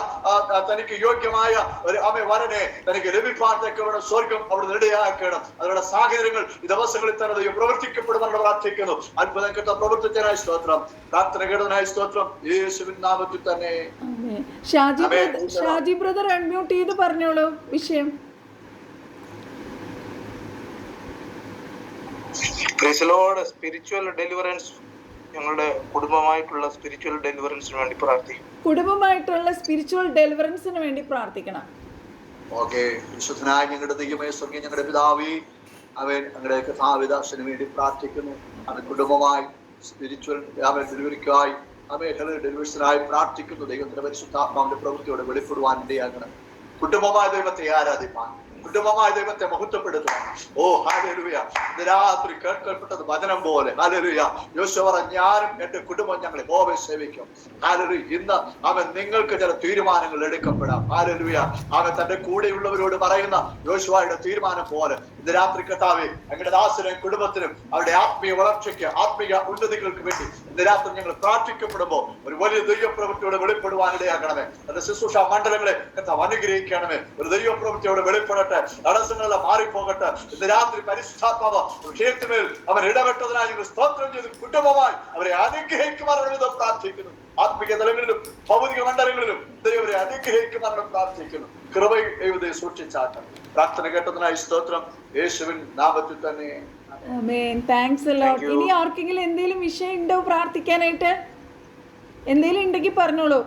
തനിക്ക് യോഗ്യമായ ഒരു വരനെ തനിക്ക് ലഭിപ്പാൻ തക്കവണ്ണം സ്വർഗം അവിടെ ഇടയാക്കണം. അതിനുള്ള സാഹചര്യങ്ങൾ ഈ ദിവസങ്ങളിൽ തന്നെ ദൈവം പ്രവർത്തിക്കപ്പെടുമെന്ന് പ്രാർത്ഥിക്കുന്നു. അത്ഭുതം കർത്താവ് പ്രവർത്തിച്ചതിനായി സ്തോത്രം. പ്രാർത്ഥന കേട്ടതിനായി സ്തോത്രം. യേശുവിൻ നാമത്തിൽ തന്നെ. ഷാജി ബ്രദർ അൺമ്യൂട്ട് ചെയ്ത് പറഞ്ഞോളൂ വിഷയം. സ്പിരിച്വൽ ഡെലിവറൻസ്, ഞങ്ങളുടെ കുടുംബമായിട്ടുള്ള സ്പിരിച്വൽ ഡെലിവറൻസിന് വേണ്ടി പ്രാർത്ഥിക്കും. കുടുംബമായിട്ടുള്ള സ്പിരിച്വൽ ഡെലിവറൻസിന് വേണ്ടി പ്രാർത്ഥിക്കണം. ഓക്കെ. വിശുദ്ധനായ ഞങ്ങളുടെ ദൈവമേ, സ്വർഗ്ഗീയ ഞങ്ങളുടെ പിതാവേ, അവൻ ഞങ്ങളുടെ കഥാവിദാസന് വേണ്ടി പ്രാർത്ഥിക്കുന്നു. അവൻ കുടുംബമായി സ്പിരിച്വൽ ഡെലിവറിക്കായി ഡെലിവറൻസിനായി പ്രാർത്ഥിക്കുന്നു. ദൈവത്തിന്റെ പരിശുദ്ധാത്മാവിന്റെ പ്രവൃത്തിയോടെ വെളിപ്പെടുവാൻ ഇടയാകണം. കുടുംബമായ ദൈവത്തെ ആരാധിപ്പാൻ, കുടുംബമായ ദൈവത്തെ മഹത്വപ്പെടുത്തുക. ഓ ഹല്ലേലൂയ. ഇന്ന് രാത്രി കേൾക്കപ്പെട്ടത് വചനം പോലെ. ഹല്ലേലൂയ. യോശുവ പറഞ്ഞു, ഞാനും എന്റെ കുടുംബം ഞങ്ങൾ യഹോവയെ സേവിക്കും. ഹല്ലേലൂയ. ഇന്ന് അവൻ നിങ്ങൾക്ക് ചില തീരുമാനങ്ങൾ എടുക്കപ്പെടാം. ഹല്ലേലൂയ. അവൻ തന്റെ കൂടെയുള്ളവരോട് പറയുന്ന യോശുവയുടെ തീരുമാനം പോലെ ഇന്ന് രാത്രി കർത്താവേ, ഞങ്ങളുടെ ദാസനും കുടുംബത്തിനും അവരുടെ ആത്മീയ വളർച്ചയ്ക്ക്, ആത്മീയ ഉന്നതികൾക്ക് വേണ്ടി ഇന്ന് രാത്രി ഞങ്ങൾ പ്രാർത്ഥിക്കപ്പെടുമ്പോൾ ഒരു വലിയ ദൈവപ്രവൃത്തിയോടെ വെളിപ്പെടുവാനിടയാക്കണമേ. അതിന്റെ ശുശ്രൂഷ മണ്ഡലങ്ങളെ കർത്താവ് അനുഗ്രഹിക്കണമേ. ഒരു ദൈവപ്രവൃത്തിയോടെ വെളിപ്പെടട്ടെ. തടസ്സങ്ങളെല്ലാം മാറിപ്പോകട്ടെ. ഇന്ന് രാത്രി പരിശുദ്ധാത്മാവ് വിഷയത്തിന്മേൽ അവൻ ഇടപെട്ടതിനായി ഞങ്ങൾ സ്തോത്രം ചെയ്ത് കുടുംബമായി അവരെ അനുഗ്രഹിക്കുവാനുള്ള പ്രാർത്ഥിക്കുന്നു. ആത്മീയ തലങ്ങളിലും ഭൗതിക മണ്ഡലങ്ങളിലും ദൈവരെ അനുഗ്രഹിക്കുവാനുള്ള പ്രാർത്ഥിക്കുന്നു. കൃപയിൽ ദൈവത്തെ സൂക്ഷിച്ചാട്ടം. പ്രാർത്ഥന കേട്ടതിനായി സ്തോത്രം. യേശുവിൻ നാമത്തിൽ തന്നെ. ആമേൻ. Thanks a lot. ഇനി ആർക്കെങ്കിലും എന്തെങ്കിലും വിഷയം ഉണ്ടോ പ്രാർത്ഥിക്കാനായിട്ട്? എന്തെങ്കിലും ഉണ്ടെങ്കിൽ പറഞ്ഞോളൂ.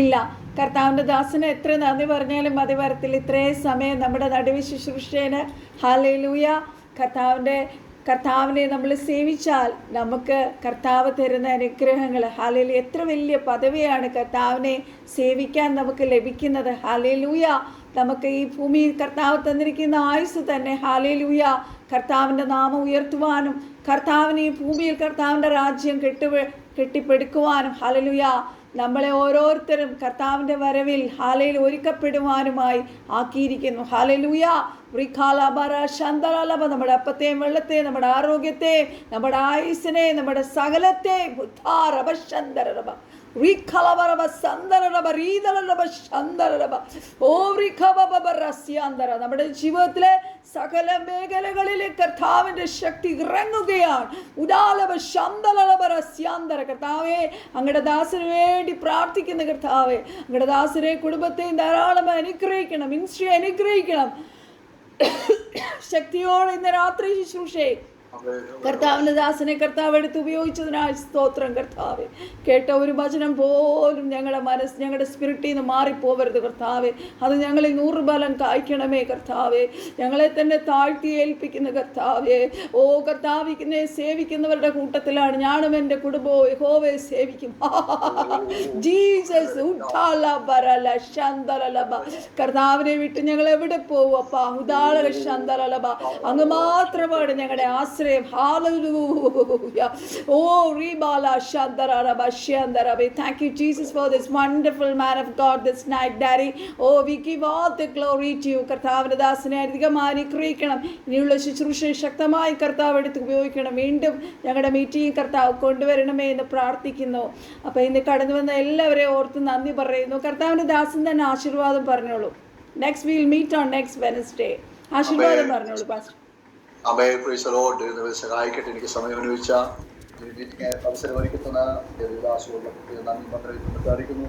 ഇല്ല. കർത്താവിൻ്റെ ദാസന് എത്ര നന്ദി പറഞ്ഞാലും മതി വരത്തില്ല. ഇത്രയും സമയം നമ്മുടെ നടുവിൽ ശുശ്രൂഷേന് ഹല്ലേലൂയ. കർത്താവിനെ നമ്മൾ സേവിച്ചാൽ നമുക്ക് കർത്താവ് തരുന്ന അനുഗ്രഹങ്ങൾ, ഹല്ലേലൂയ. എത്ര വലിയ പദവിയാണ് കർത്താവിനെ സേവിക്കാൻ നമുക്ക് ലഭിക്കുന്നത്. ഹല്ലേലൂയ. നമുക്ക് ഈ ഭൂമിയിൽ കർത്താവ് തന്നിരിക്കുന്ന ആയുസ് തന്നെ, ഹല്ലേലൂയ, കർത്താവിൻ്റെ നാമം ഉയർത്തുവാനും കർത്താവിനെ ഈ ഭൂമിയിൽ കർത്താവിൻ്റെ രാജ്യം കെട്ടിപ്പടുക്കുവാനും, ഹല്ലേലൂയ, നമ്മളെ ഓരോരുത്തരും കർത്താവിൻ്റെ വരവിൽ ഹാലയിൽ ഒരുക്കപ്പെടുവാനുമായി ആക്കിയിരിക്കുന്നു. ഹല്ലേലൂയ. നമ്മുടെ അപ്പത്തെയും വെള്ളത്തെയും നമ്മുടെ ആരോഗ്യത്തെയും നമ്മുടെ ആയുസ്സിനെ നമ്മുടെ സകലത്തെയും നമ്മുടെ ജീവിതത്തിലെ സകല മേഖലകളിലെ കർത്താവിൻ്റെ ശക്തി ഇറങ്ങുകയാണ്. കർത്താവേ, അങ്ങയുടെ ദാസന് വേണ്ടി പ്രാർത്ഥിക്കുന്ന കർത്താവേ, അങ്ങയുടെ ദാസനെ കുടുംബത്തെയും ധാരാളം അനുഗ്രഹിക്കണം, മിനിസ്ട്രി അനുഗ്രഹിക്കണം. ശക്തിയോടെ ഇന്ന് രാത്രി ശുശ്രൂഷയെ കർത്താവിൻ്റെ ദാസനെ കർത്താവ് എടുത്ത് ഉപയോഗിച്ചതിനായി സ്തോത്രം. കർത്താവെ, കേട്ട ഒരു വചനം പോലും ഞങ്ങളുടെ സ്പിരിറ്റിൽ നിന്ന് മാറിപ്പോവരുത് കർത്താവെ. അത് ഞങ്ങളിൽ 100 ബലം കായ്ക്കണമേ കർത്താവെ. ഞങ്ങളെ തന്നെ താഴ്ത്തി ഏൽപ്പിക്കുന്ന കർത്താവെ. ഓ കർത്താവിനെ സേവിക്കുന്നവരുടെ കൂട്ടത്തിലാണ് ഞാനും എൻ്റെ കുടുംബവും യഹോവയെ സേവിക്കും. ജീസസ്. കർത്താവിനെ വിട്ട് ഞങ്ങൾ എവിടെ പോകും അപ്പാ? അങ്ങ് മാത്രമാണ് ഞങ്ങളുടെ ആശ്രയം. Hallelujah. Oh, Ribala Shandaraba Shandarabe. Thank you, Jesus, for this wonderful man of God this night, Daddy. Oh, we give all the glory to you. കർത്താവിൻ്റെ ദാസനെ അധികമായി അനുഗ്രഹിക്കണം. ഇനിയുള്ള ശുശ്രൂഷ ശക്തമായി കർത്താവ് എടുത്ത് ഉപയോഗിക്കണം. വീണ്ടും ഞങ്ങളുടെ മീറ്റിംഗ് കർത്താവ് കൊണ്ടുവരണമേ എന്ന് പ്രാർത്ഥിക്കുന്നു. അപ്പോൾ ഇന്ന് കടന്നു വന്ന എല്ലാവരെയും ഓർത്ത് നന്ദി പറയുന്നു. കർത്താവിൻ്റെ ദാസൻ തന്നെ ആശീർവാദം പറഞ്ഞോളൂ. Next will meet on next Wednesday. ആശീർവാദം പറഞ്ഞോളൂ pastor. Amen. Praise the lord. ദൈവം സഹായിക്കട്ടെ. എനിക്ക് സമയം അനുവദിച്ച അവസരം ഒരുക്കുന്ന ദേവദാസുകളുടെ നന്ദി പത്രത്തിൽ പ്രഖ്യാപിക്കുന്നു.